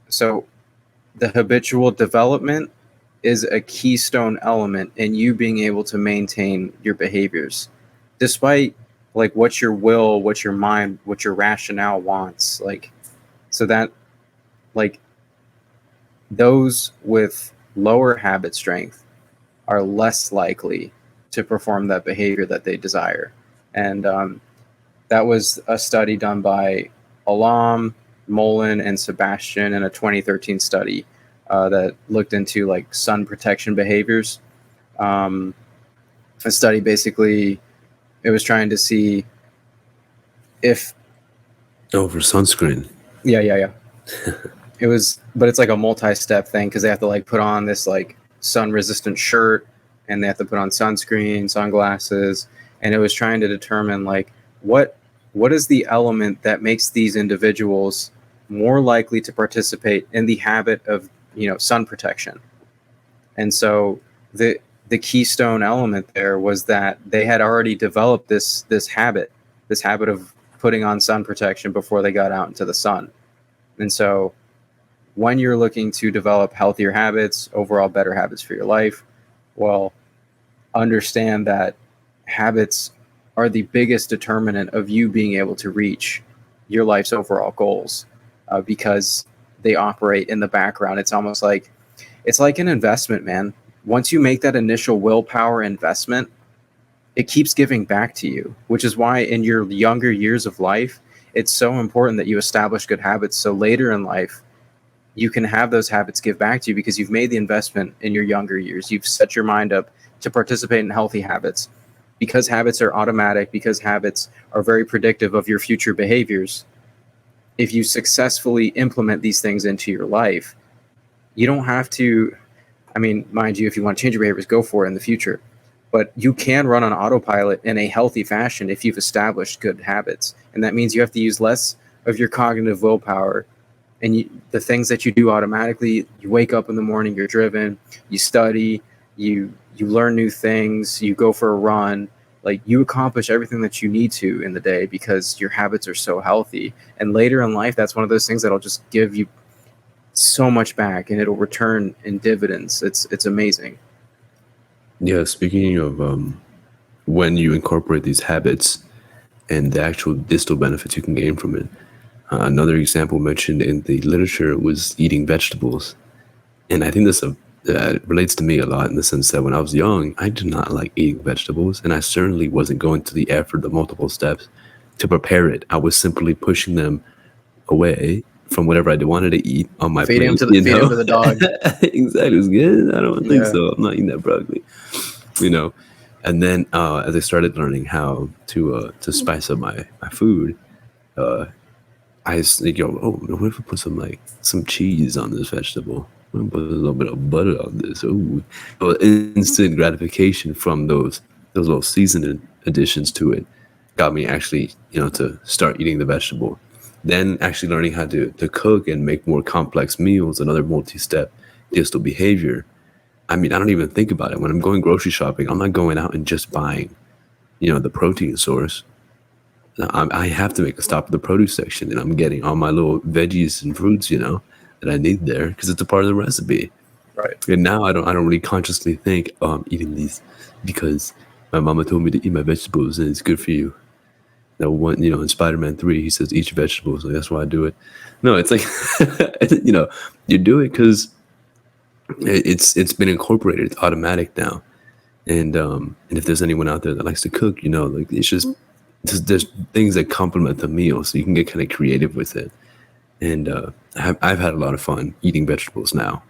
so the habitual development is a keystone element in you being able to maintain your behaviors despite like what your will, what your mind, what your rationale wants. Like so that like those with lower habit strength are less likely to perform that behavior that they desire. And that was a study done by Alam, Mullen, and Sebastian in a 2013 study that looked into like sun protection behaviors. Um, a study basically, it was trying to see if Over sunscreen. yeah. It was, but it's like a multi-step thing because they have to like put on this like sun-resistant shirt and they have to put on sunscreen, sunglasses, and it was trying to determine like what what is the element that makes these individuals more likely to participate in the habit of sun protection. And so the keystone element there was that they had already developed this habit of putting on sun protection before they got out into the sun. And so when you're looking to develop healthier habits, overall better habits for your life, well, understand that habits are the biggest determinant of you being able to reach your life's overall goals because they operate in the background. It's like an investment, man. Once you make that initial willpower investment, it keeps giving back to you, which is why in your younger years of life, it's so important that you establish good habits. So later in life, you can have those habits give back to you because you've made the investment in your younger years. You've set your mind up to participate in healthy habits. Because habits are automatic, because habits are very predictive of your future behaviors, if you successfully implement these things into your life, you don't have to, I mean, mind you, if you want to change your behaviors, go for it in the future. But you can run on autopilot in a healthy fashion if you've established good habits. And that means you have to use less of your cognitive willpower and the things that you do automatically. You wake up in the morning, you're driven, you study, you learn new things, you go for a run, like you accomplish everything that you need to in the day because your habits are so healthy. And later in life, that's one of those things that'll just give you so much back and it'll return in dividends. It's amazing. Yeah, speaking of when you incorporate these habits and the actual distal benefits you can gain from it, another example mentioned in the literature was eating vegetables. And I think this relates to me a lot in the sense that when I was young, I did not like eating vegetables, and I certainly wasn't going to the effort, the multiple steps to prepare it. I was simply pushing them away from whatever I wanted to eat on my Feed him plate, to the feed him to the dog. Exactly. It's good. I don't think Yeah. so. I'm not eating that broccoli, you know. And then as I started learning how to spice up my food, uh, I was like, yo, oh, what if we put some cheese on this vegetable? What if we put a little bit of butter on this? Ooh, well, instant gratification from those little seasoning additions to it got me actually, to start eating the vegetable. Then actually learning how to cook and make more complex meals, another multi-step distal behavior. I mean, I don't even think about it when I'm going grocery shopping. I'm not going out and just buying, the protein source. I have to make a stop at the produce section, and I'm getting all my little veggies and fruits, that I need there because it's a part of the recipe. Right. And now I don't really consciously think, oh, I'm eating these because my mama told me to eat my vegetables and it's good for you. Now, in Spider-Man 3, he says eat your vegetables, like that's why I do it. No, it's like, you do it because it's been incorporated. It's automatic now. And if there's anyone out there that likes to cook, like it's just there's things that complement the meal, so you can get kind of creative with it. And I've had a lot of fun eating vegetables now,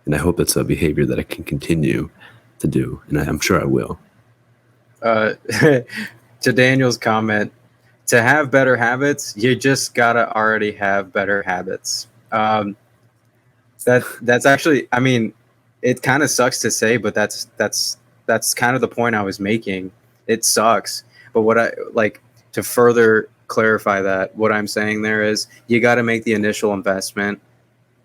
and I hope that's a behavior that I can continue to do, and I'm sure I will. Uh, to Daniel's comment, to have better habits, you just gotta already have better habits. That's actually, I mean, it kind of sucks to say, but that's that's kind of the point I was making. It sucks. But what I like to further clarify that, what I'm saying there is you got to make the initial investment.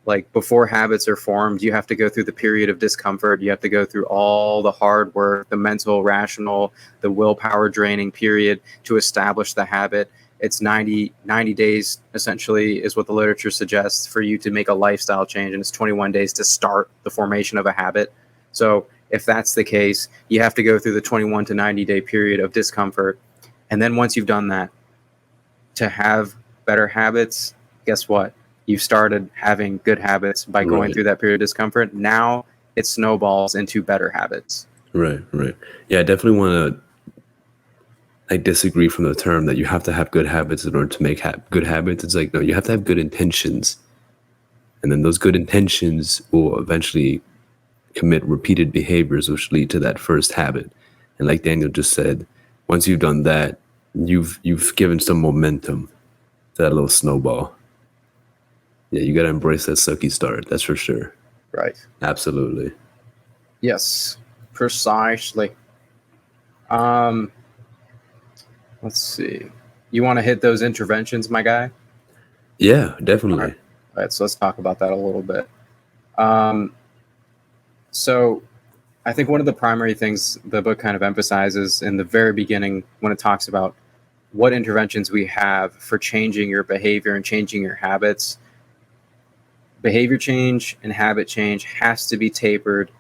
Like before habits are formed, you have to go through the period of discomfort. You have to go through all the hard work, the mental, rational, the willpower draining period to establish the habit. It's 90 days essentially is what the literature suggests for you to make a lifestyle change, and it's 21 days to start the formation of a habit. So if that's the case, you have to go through the 21 to 90-day period of discomfort. And then once you've done that, to have better habits, guess what? You've started having good habits by going Right. through that period of discomfort. Now it snowballs into better habits. Right. Right. Yeah, I definitely want to. I disagree from the term that you have to have good habits in order to make good habits. It's like, no, you have to have good intentions. And then those good intentions will eventually commit repeated behaviors, which lead to that first habit. And like Daniel just said, once you've done that, you've given some momentum to that little snowball. Yeah, you got to embrace that sucky start. That's for sure. Right. Absolutely. Yes, precisely. Um, let's see. You want to hit those interventions, my guy? Yeah, All definitely. right. All right. So let's talk about that a little bit. Um, so I think one of the primary things the book kind of emphasizes in the very beginning when it talks about what interventions we have for changing your behavior and changing your habits, behavior change and habit change has to be tapered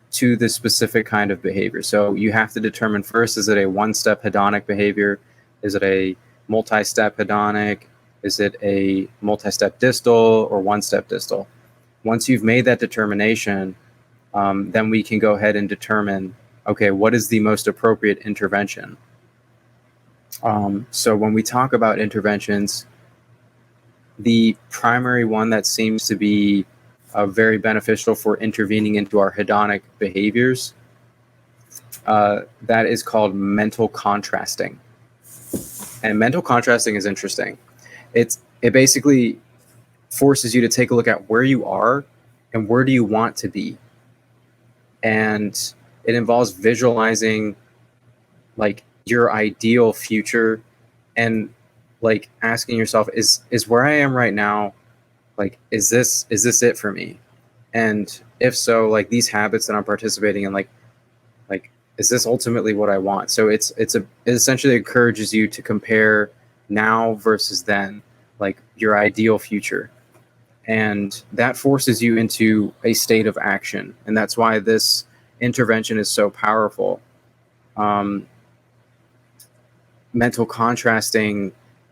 to the specific kind of behavior. So you have to determine first, is it a one-step hedonic behavior? Is it a multi-step hedonic? Is it a multi-step distal or one-step distal? Once you've made that determination, then we can go ahead and determine, okay, what is the most appropriate intervention? So when we talk about interventions, the primary one that seems to be very beneficial for intervening into our hedonic behaviors, that is called mental contrasting. And mental contrasting is interesting. It basically forces you to take a look at where you are and where do you want to be. And it involves visualizing like your ideal future and like asking yourself, is where I am right now, like is this it for me? And if so, like these habits that I'm participating in, like is this ultimately what I want? So it essentially encourages you to compare now versus then, like your ideal future. And that forces you into a state of action. And that's why this intervention is so powerful. Um, Mental contrasting,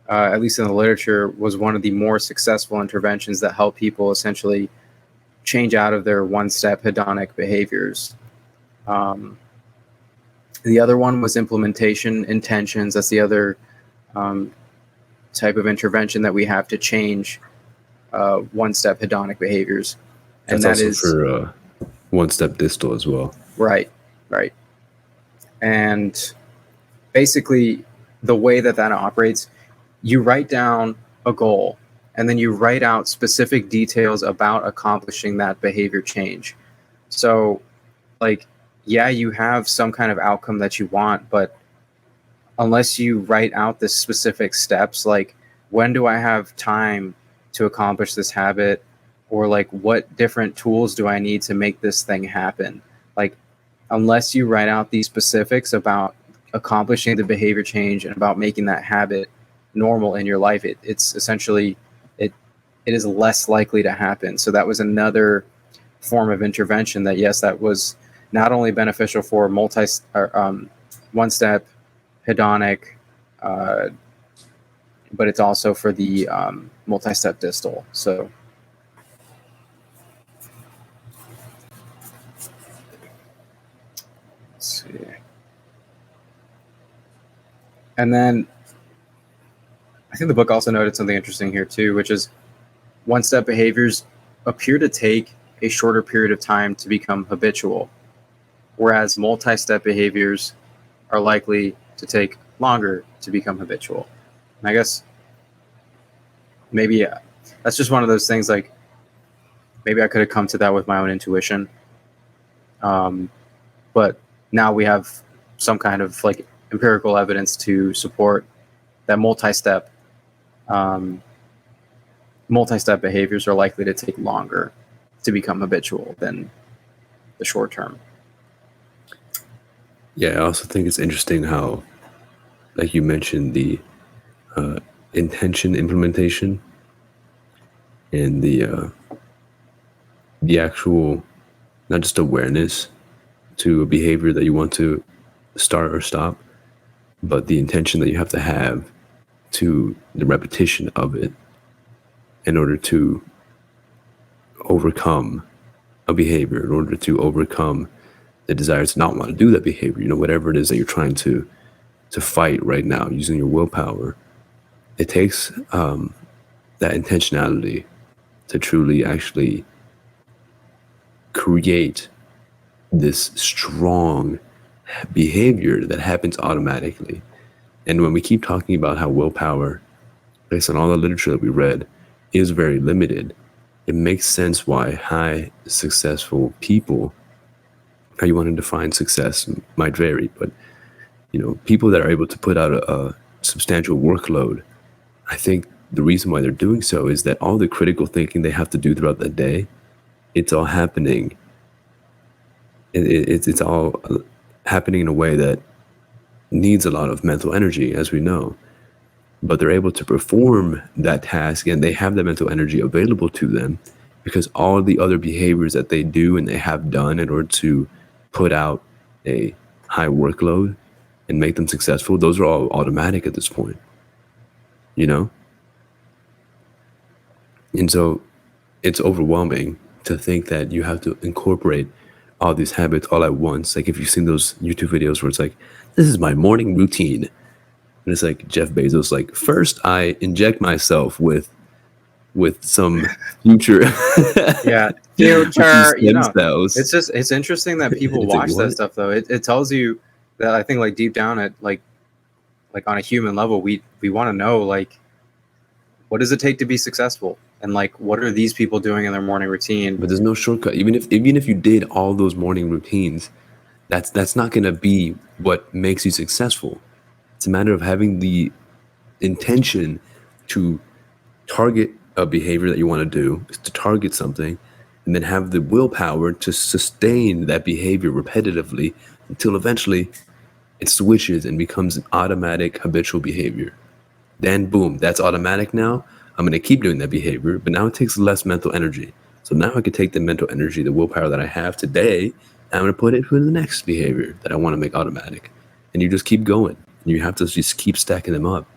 at least in the literature, was one of the more successful interventions that help people essentially change out of their one-step hedonic behaviors. The other one was implementation intentions. That's the other type of intervention that we have to change one-step hedonic behaviors, and That's that also is for one step distal as well. right, right. And basically, the way that operates, you write down a goal, and then you write out specific details about accomplishing that behavior change. So, like, yeah, you have some kind of outcome that you want, but unless you write out the specific steps, like when do I have time to accomplish this habit, or like what different tools do I need to make this thing happen, like unless you write out these specifics about accomplishing the behavior change and about making that habit normal in your life, it's essentially it it is less likely to happen. So that was another form of intervention that, yes, that was not only beneficial for one step hedonic, uh, but it's also for the multi-step distal. So let's see. And then I think the book also noted something interesting here too, which is one-step behaviors appear to take a shorter period of time to become habitual, whereas multi-step behaviors are likely to take longer to become habitual. And I guess maybe that's just one of those things, like maybe I could have come to that with my own intuition. but now we have some kind of like empirical evidence to support that um, multi-step behaviors are likely to take longer to become habitual than the short term. Yeah, I also think it's interesting how, like you mentioned, the uh, intention implementation and the actual, not just awareness to a behavior that you want to start or stop, but the intention that you have to have to the repetition of it in order to overcome a behavior, in order to overcome the desire to not want to do that behavior, whatever it is that you're trying to fight right now using your willpower. It takes that intentionality to truly actually create this strong behavior that happens automatically. And when we keep talking about how willpower, based on all the literature that we read, is very limited, it makes sense why high successful people, how you want to define success might vary, but people that are able to put out a substantial workload, I think the reason why they're doing so is that all the critical thinking they have to do throughout the day, it's all happening. It's all happening in a way that needs a lot of mental energy, as we know. But they're able to perform that task and they have that mental energy available to them because all the other behaviors that they do and they have done in order to put out a high workload and make them successful, those are all automatic at this point, you know? And so it's overwhelming to think that you have to incorporate all these habits all at once. Like if you've seen those YouTube videos where it's like, this is my morning routine. And it's like Jeff Bezos, like, first I inject myself with some future Yeah, with these future. stem cells. It's interesting that people It's like, watch that what? stuff though. It tells you that I think like deep down at like on a human level, we want to know like what does it take to be successful, and like what are these people doing in their morning routine. But there's no shortcut. Even if you did all those morning routines, that's not gonna be what makes you successful. It's a matter of having the intention to target a behavior that you want to do, to target something, and then have the willpower to sustain that behavior repetitively until eventually it switches and becomes an automatic habitual behavior. Then boom, that's automatic now. I'm going to keep doing that behavior, but now it takes less mental energy. So now I can take the mental energy, the willpower that I have today, and I'm going to put it into the next behavior that I want to make automatic. And you just keep going. You have to just keep stacking them up.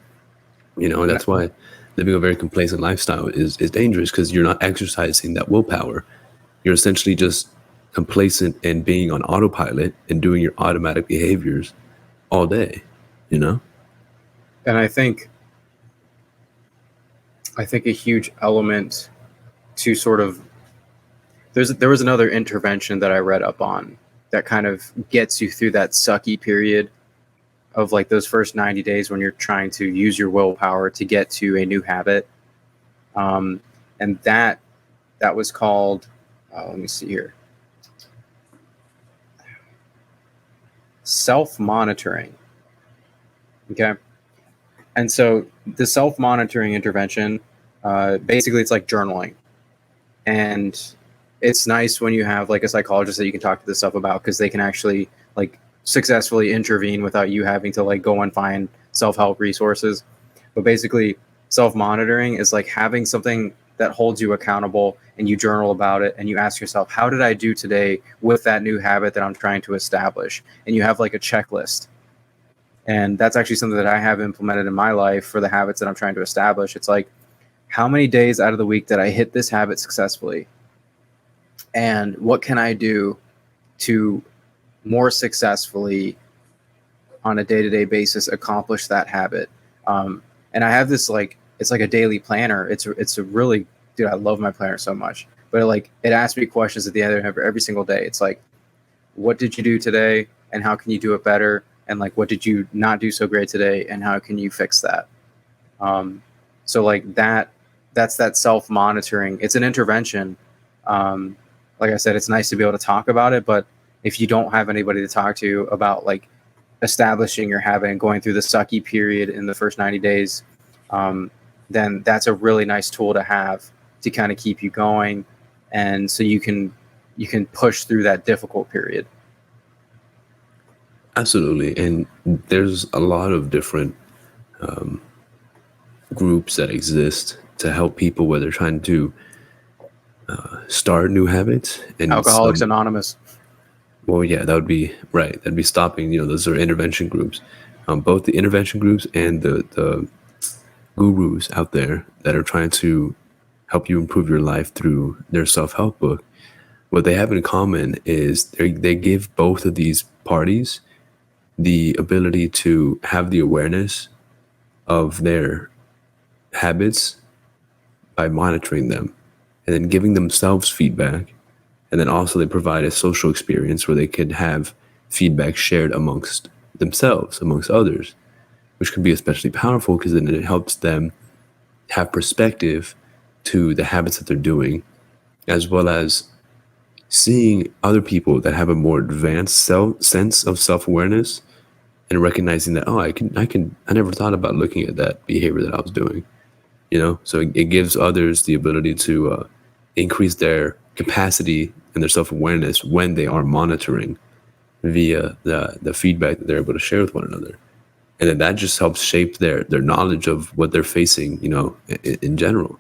And And that's why living a very complacent lifestyle is dangerous because you're not exercising that willpower. You're essentially just complacent and being on autopilot and doing your automatic behaviors all day, you know? and I think a huge element to sort of there was another intervention that I read up on that kind of gets you through that sucky period of like those first 90 days when you're trying to use your willpower to get to a new habit. And that was called, let me see here, self-monitoring. Okay. And so the self-monitoring intervention, basically it's like journaling. And it's nice when you have like a psychologist that you can talk to this stuff about because they can actually like successfully intervene without you having to like go and find self-help resources. But basically self-monitoring is like having something that holds you accountable and you journal about it and you ask yourself, how did I do today with that new habit that I'm trying to establish? And you have like a checklist. And that's actually something that I have implemented in my life for the habits that I'm trying to establish. It's like, how many days out of the week did I hit this habit successfully? And what can I do to more successfully on a day-to-day basis accomplish that habit? And I have this like, it's like a daily planner. It's a really, dude, I love my planner so much. But it asks me questions at the end of every single day. It's like, what did you do today and how can you do it better? And like, what did you not do so great today and how can you fix that? So like that's that self-monitoring. It's an intervention. Like I said, it's nice to be able to talk about it, but if you don't have anybody to talk to about like establishing your habit and going through the sucky period in the first 90 days, then that's a really nice tool to have to kind of keep you going, and so you can push through that difficult period. Absolutely. And there's a lot of different groups that exist to help people where they're trying to start new habits. And Alcoholics some, Anonymous. well, yeah, that would be right. That'd be stopping, those are intervention groups. Both the intervention groups and the gurus out there that are trying to help you improve your life through their self-help book, what they have in common is they give both of these parties the ability to have the awareness of their habits by monitoring them and then giving themselves feedback. And then also they provide a social experience where they could have feedback shared amongst themselves, amongst others, which can be especially powerful because then it helps them have perspective to the habits that they're doing, as well as seeing other people that have a more advanced sense of self-awareness and recognizing that, oh, I never thought about looking at that behavior that I was doing. So it gives others the ability to increase their capacity and their self-awareness when they are monitoring via the feedback that they're able to share with one another. And then that just helps shape their knowledge of what they're facing, in general.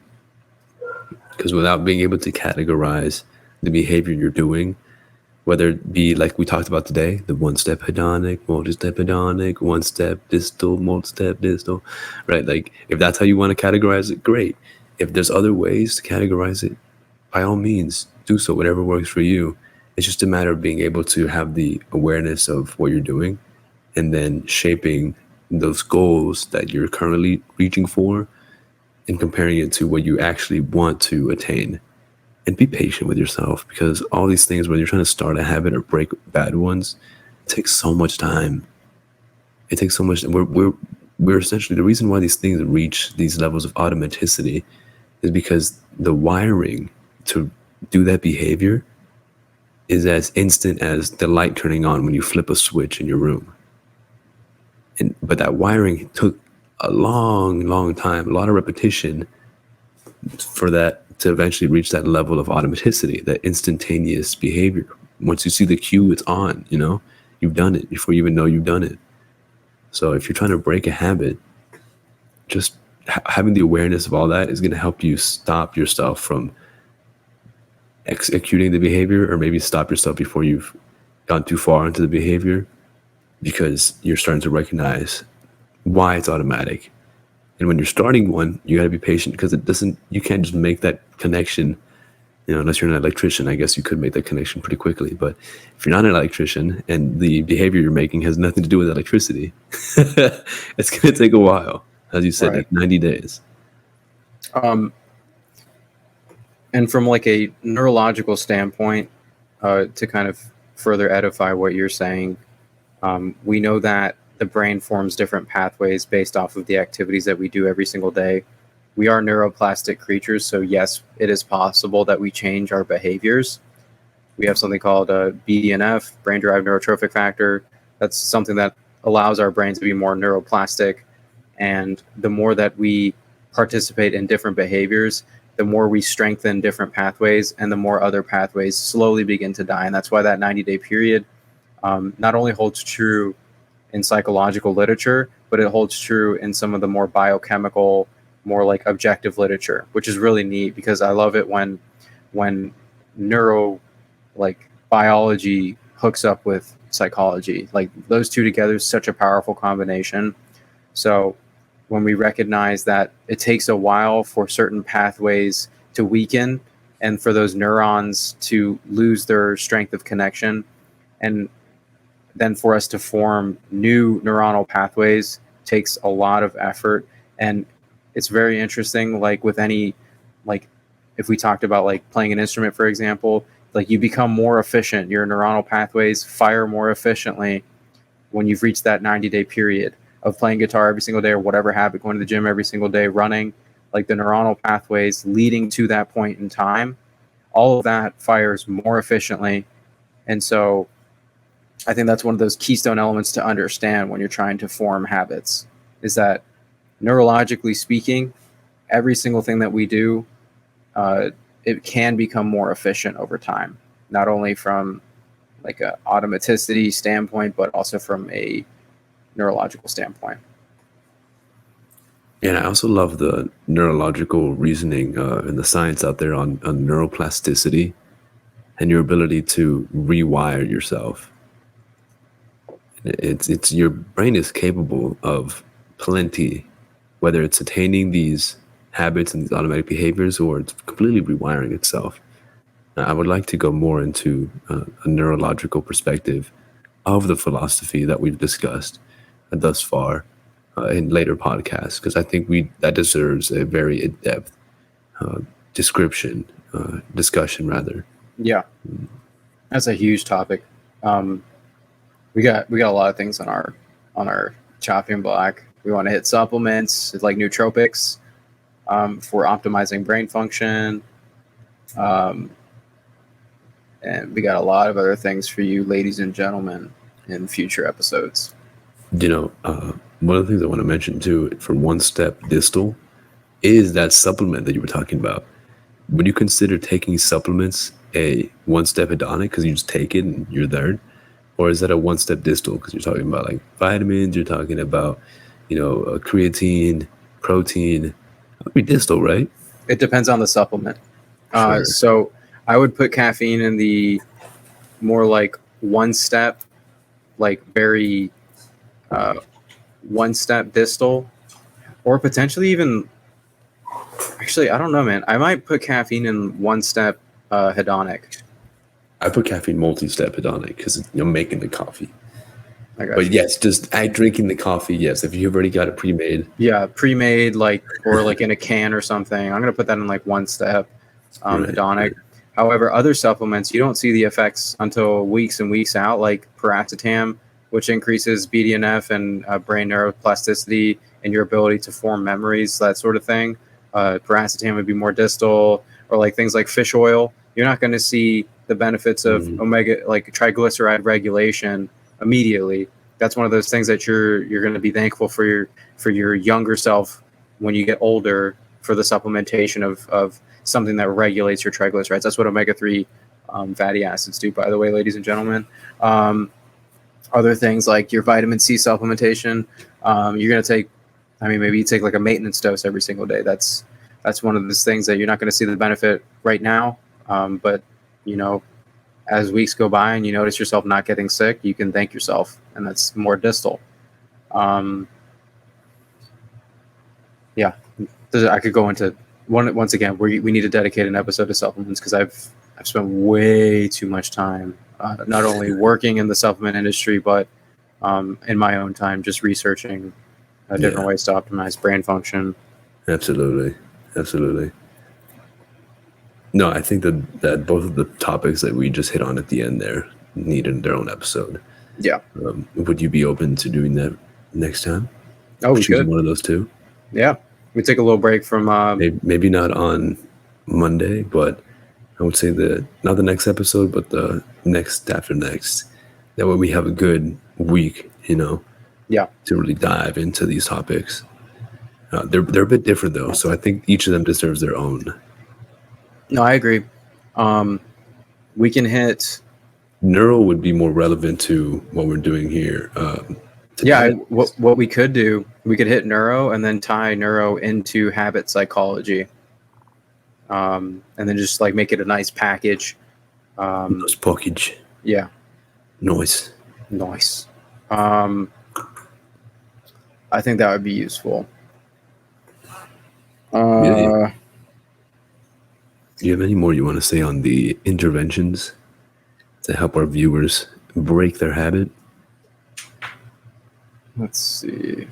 Because without being able to categorize the behavior you're doing, whether it be like we talked about today, the one-step hedonic, multi-step hedonic, one-step distal, multi-step distal, right? Like if that's how you want to categorize it, great. If there's other ways to categorize it, by all means, do so, whatever works for you. It's just a matter of being able to have the awareness of what you're doing and then shaping those goals that you're currently reaching for and comparing it to what you actually want to attain. And be patient with yourself because all these things, when you're trying to start a habit or break bad ones, it takes so much time. It takes so much. We're essentially, the reason why these things reach these levels of automaticity is because the wiring to do that behavior is as instant as the light turning on when you flip a switch in your room. But that wiring took a long time, a lot of repetition for that to eventually reach that level of automaticity, that instantaneous behavior. Once you see the cue, it's on, you've done it before you even know you've done it. So if you're trying to break a habit, just having the awareness of all that is going to help you stop yourself from executing the behavior, or maybe stop yourself before you've gone too far into the behavior, because you're starting to recognize why it's automatic. And when you're starting one, you got to be patient because you can't just make that connection, unless you're an electrician. I guess you could make that connection pretty quickly. But if you're not an electrician and the behavior you're making has nothing to do with electricity, it's going to take a while. As you said, Right. like 90 days. And from like a neurological standpoint, to kind of further edify what you're saying, we know that the brain forms different pathways based off of the activities that we do every single day. We are neuroplastic creatures, so yes, it is possible that we change our behaviors. We have something called BDNF, brain-derived neurotrophic factor. That's something that allows our brains to be more neuroplastic. And the more that we participate in different behaviors, the more we strengthen different pathways, and the more other pathways slowly begin to die. And that's why that 90-day period not only holds true in psychological literature, but it holds true in some of the more biochemical, more like objective literature, which is really neat because I love it when neuro like biology hooks up with psychology. Like those two together is such a powerful combination. So when we recognize that it takes a while for certain pathways to weaken and for those neurons to lose their strength of connection, and then for us to form new neuronal pathways takes a lot of effort. And it's very interesting, like with any, like if we talked about like playing an instrument, for example, like you become more efficient, your neuronal pathways fire more efficiently when you've reached that 90-day period of playing guitar every single day or whatever habit, going to the gym every single day, running, like the neuronal pathways leading to that point in time, all of that fires more efficiently. And so I think that's one of those keystone elements to understand when you're trying to form habits, is that neurologically speaking, every single thing that we do, uh, it can become more efficient over time, not only from like a automaticity standpoint, but also from a neurological standpoint. And I also love the neurological reasoning and the science out there on neuroplasticity and your ability to rewire yourself. It's your brain is capable of plenty, whether it's attaining these habits and these automatic behaviors or it's completely rewiring itself. I would like to go more into a neurological perspective of the philosophy that we've discussed thus far in later podcasts, because I think we that deserves a very in-depth description, discussion rather. Yeah, that's a huge topic. Um, we got a lot of things on our chopping block. We want to hit supplements like nootropics for optimizing brain function, um, and we got a lot of other things for you, ladies and gentlemen, in future episodes. One of the things I want to mention too, for one step distal, is that supplement that you were talking about. Would you consider taking supplements a one step hedonic because you just take it and you're there? Or is that a one step distal because you're talking about like vitamins, you're talking about, creatine, protein? That would be distal, right? It depends on the supplement. Sure. So I would put caffeine in the more like one step, like very one step distal, or potentially even. Actually, I don't know, man. I might put caffeine in one step hedonic. I put caffeine multi step hedonic because you're making the coffee. I got But you. yes, just add drinking the coffee. Yes, if you've already got it pre made. Yeah, pre-made, like, or like in a can or something. I'm gonna put that in like one step Right. hedonic. However, other supplements you don't see the effects until weeks and weeks out, like paracetam, which increases BDNF and brain neuroplasticity and your ability to form memories, that sort of thing. Paracetam would be more distal, or like things like fish oil. You're not going to see the benefits of Mhm. omega, like triglyceride regulation, immediately. That's one of those things that you're going to be thankful for your younger self when you get older, for the supplementation of something that regulates your triglycerides. That's what omega-3 fatty acids do, by the way, ladies and gentlemen. Um, Other things like your vitamin C supplementation, you're going to take, I mean, maybe you take like a maintenance dose every single day. That's one of those things that you're not going to see the benefit right now. But, you know, as weeks go by and you notice yourself not getting sick, you can thank yourself, and that's more distal. Um, yeah, I could go into once again. We need to dedicate an episode to supplements because I've spent way too much time not only working in the supplement industry but in my own time just researching different Yeah, ways to optimize brain function. absolutely. Absolutely. No, I think that both of the topics that we just hit on at the end there needed their own episode. Yeah. Would you be open to doing that next time? Oh, we Choosing could. one of those two? Yeah, we take a little break from. Maybe not on Monday, but I would say not the next episode, but the next after next. That way we have a good week, Yeah. to really dive into these topics. They're a bit different though, so I think each of them deserves their own. No, I agree. Um, we can hit. Neuro would be more relevant to what we're doing here Yeah, today. what we could do, we could hit neuro and then tie neuro into habit psychology, and then just like make it a nice package. Um, Noise package. yeah, Noise. nice. Um, I think that would be useful. Yeah. Uh, Do you have any more you want to say on the interventions to help our viewers break their habit? let's see.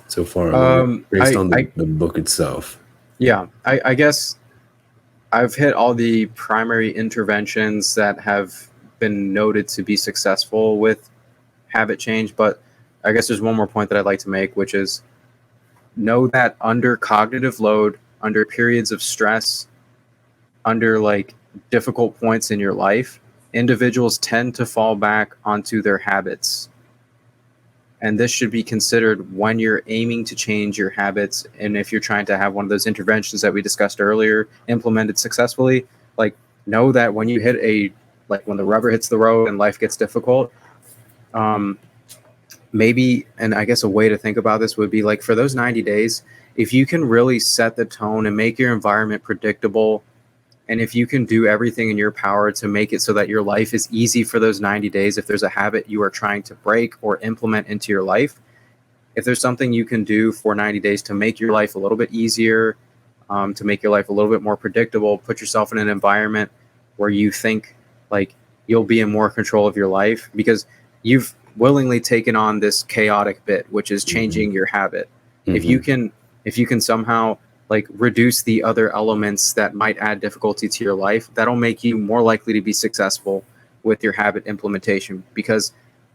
So far, based on I the book itself. Yeah, I guess I've hit all the primary interventions that have been noted to be successful with habit change, but I guess there's one more point that I'd like to make, which is know that under cognitive load, under periods of stress, under like difficult points in your life, individuals tend to fall back onto their habits. And this should be considered when you're aiming to change your habits. And if you're trying to have one of those interventions that we discussed earlier implemented successfully, like know that when you hit when the rubber hits the road and life gets difficult, um, maybe, and I guess a way to think about this would be like for those 90 days, if you can really set the tone and make your environment predictable, and if you can do everything in your power to make it so that your life is easy for those 90 days, if there's a habit you are trying to break or implement into your life, if there's something you can do for 90 days to make your life a little bit easier, to make your life a little bit more predictable, put yourself in an environment where you think like you'll be in more control of your life because you've willingly taken on this chaotic bit, which is changing your habit. If you can somehow like reduce the other elements that might add difficulty to your life, that'll make you more likely to be successful with your habit implementation. Because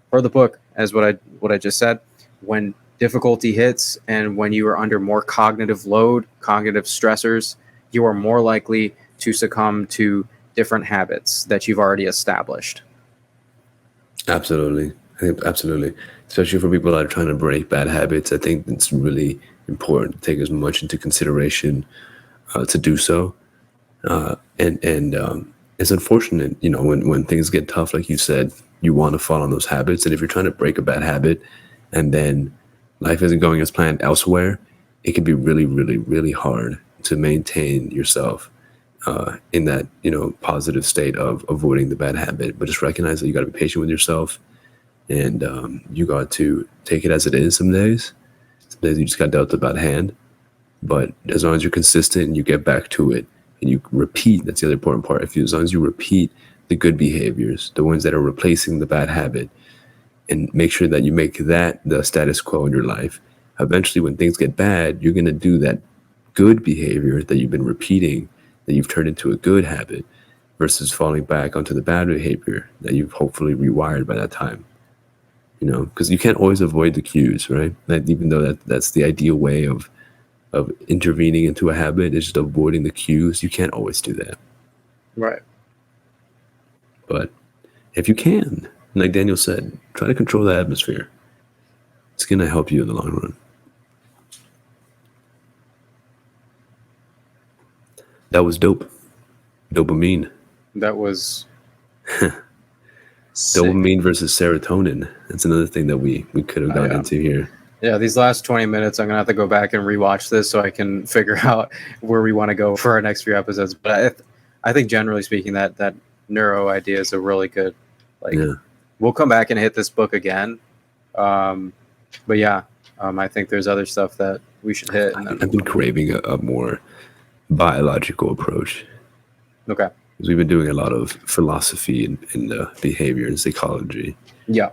for the book, as what I just said, when difficulty hits and when you are under more cognitive load, cognitive stressors, you are more likely to succumb to different habits that you've already established. Absolutely. I think absolutely. Especially for people that are trying to break bad habits, I think it's really important to take as much into consideration to do so. And it's unfortunate, when things get tough, like you said, you want to fall on those habits. And if you're trying to break a bad habit and then life isn't going as planned elsewhere, it can be really, really, really hard to maintain yourself in that, positive state of avoiding the bad habit. But just recognize that you got to be patient with yourself, and you got to take it as it is. Some days you just got dealt a bad hand. But as long as you're consistent and you get back to it and you repeat, that's the other important part. As long as you repeat the good behaviors, the ones that are replacing the bad habit, and make sure that you make that the status quo in your life, eventually when things get bad, you're going to do that good behavior that you've been repeating, that you've turned into a good habit, versus falling back onto the bad behavior that you've hopefully rewired by that time. Because you can't always avoid the cues, right? Even though that's the ideal way of intervening into a habit, is just avoiding the cues. You can't always do that. Right. But if you can, like Daniel said, try to control the atmosphere. It's going to help you in the long run. That was dope. Dopamine. That was dopamine versus serotonin. That's another thing that we could have gone into here. Yeah, these last 20 minutes, I'm going to have to go back and rewatch this so I can figure out where we want to go for our next few episodes. But I think generally speaking, that neuro idea is a really good, we'll come back and hit this book again. But yeah, I think there's other stuff that we should hit. And I've been craving a more biological approach. Okay. Because we've been doing a lot of philosophy and behavior and psychology. Yeah.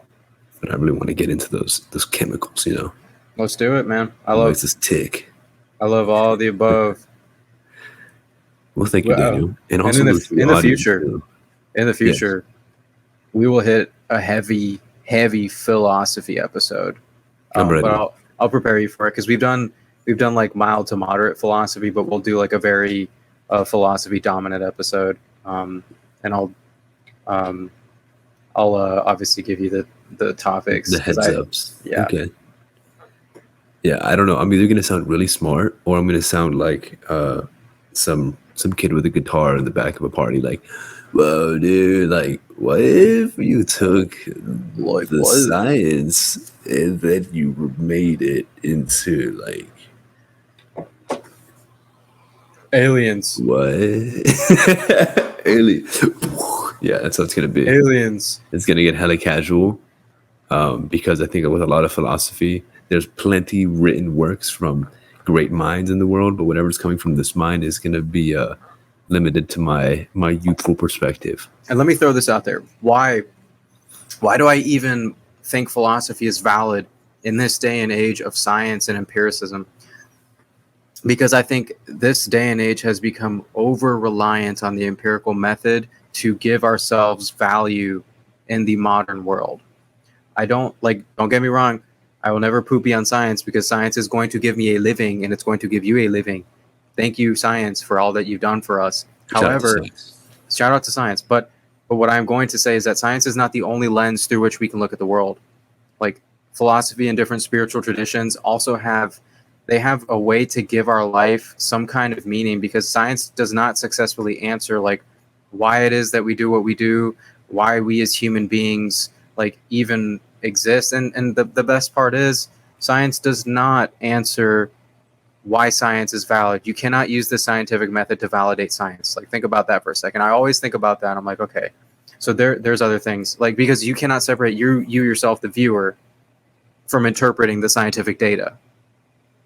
But I really want to get into those chemicals, Let's do it, man. I love this tick. I love all the above. Well, thank you, Daniel. And also in the future, we will hit a heavy philosophy episode. I'm ready. But I'll prepare you for it because we've done like mild to moderate philosophy, but we'll do like a very philosophy dominant episode. And I'll obviously give you the topics. The heads ups. Yeah. Okay. Yeah, I don't know. I'm either going to sound really smart or I'm going to sound like some kid with a guitar in the back of a party. Like, whoa, dude, like, what if you took the science and then you made it into, like... aliens. What? Aliens. Yeah, that's what it's going to be. Aliens. It's going to get hella casual because I think with a lot of philosophy, there's plenty written works from great minds in the world, but whatever's coming from this mind is going to be limited to my youthful perspective. And let me throw this out there. Why do I even think philosophy is valid in this day and age of science and empiricism? Because I think this day and age has become over-reliant on the empirical method to give ourselves value in the modern world. Don't get me wrong, I will never poopy on science because science is going to give me a living and it's going to give you a living. Thank you, science, for all that you've done for us. However, shout out to science. But But what I'm going to say is that science is not the only lens through which we can look at the world. Like philosophy and different spiritual traditions also have a way to give our life some kind of meaning, because science does not successfully answer like why it is that we do what we do, why we as human beings like even exist. And the best part is science does not answer why science is valid. You cannot use the scientific method to validate science. Like think about that for a second. I always think about that. I'm like, okay, so there's other things, like because you cannot separate you yourself, the viewer, from interpreting the scientific data.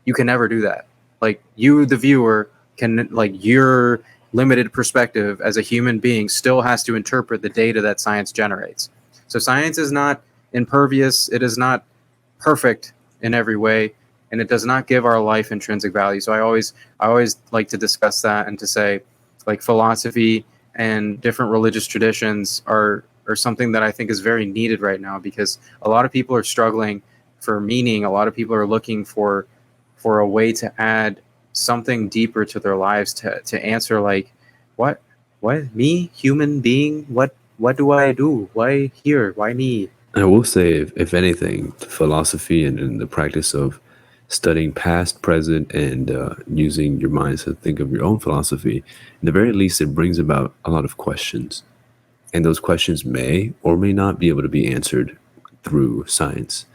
You can never do that. Like you, the viewer, can like your limited perspective as a human being still has to interpret the data that science generates. So science is not impervious. It is not perfect in every way, and it does not give our life intrinsic value. So I always like to discuss that and to say, like philosophy and different religious traditions are something that I think is very needed right now, because a lot of people are struggling for meaning. A lot of people are looking for a way to add something deeper to their lives, to answer like what me, human being, what do I do, why here, why me. I will say, if anything, philosophy and the practice of studying past, present, and using your mind to think of your own philosophy, at the very least, it brings about a lot of questions. And those questions may or may not be able to be answered through science.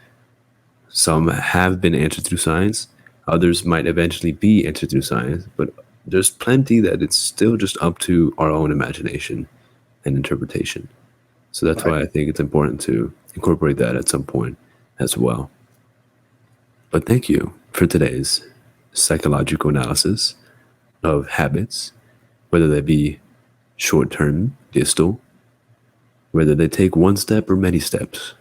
Some have been answered through science, others might eventually be answered through science, but there's plenty that it's still just up to our own imagination and interpretation. So that's Right. why I think it's important to incorporate that at some point as well. But thank you for today's psychological analysis of habits, whether they be short term, distal, whether they take one step or many steps.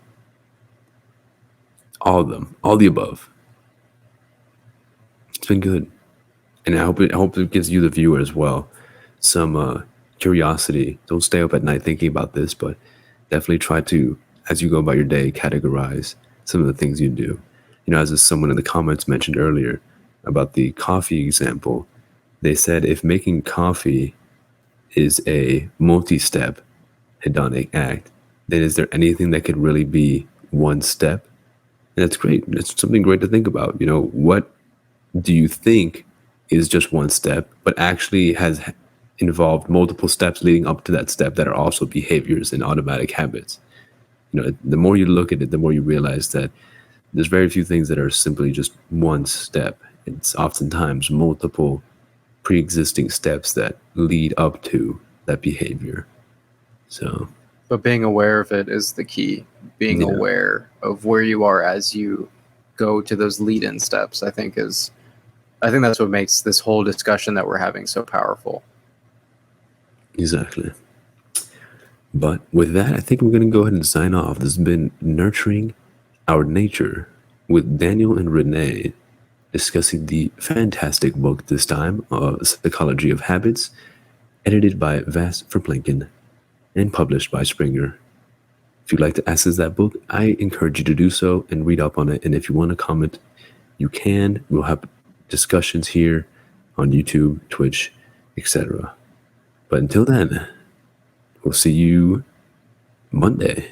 All of them, all the above. It's been good. And I hope it gives you, the viewer, as well, some curiosity. Don't stay up at night thinking about this, but definitely try to, as you go about your day, categorize some of the things you do. As someone in the comments mentioned earlier about the coffee example, they said if making coffee is a multi-step hedonic act, then is there anything that could really be one step? And that's great. It's something great to think about. What do you think is just one step, but actually has involved multiple steps leading up to that step that are also behaviors and automatic habits? The more you look at it, the more you realize that there's very few things that are simply just one step. It's oftentimes multiple pre-existing steps that lead up to that behavior. So, But being aware of it is the key. Being yeah, aware of where you are as you go to those lead-in steps, I think that's what makes this whole discussion that we're having so powerful. exactly. But with that, I think we're going to go ahead and sign off. This has been Nurturing Our Nature with Daniel and Rene, discussing the fantastic book this time, Psychology of Habits, edited by Bas Verplanken and published by Springer. If you'd like to access that book, I encourage you to do so and read up on it. And if you want to comment, you can. We'll have discussions here on YouTube, Twitch, etc. But until then, we'll see you Monday.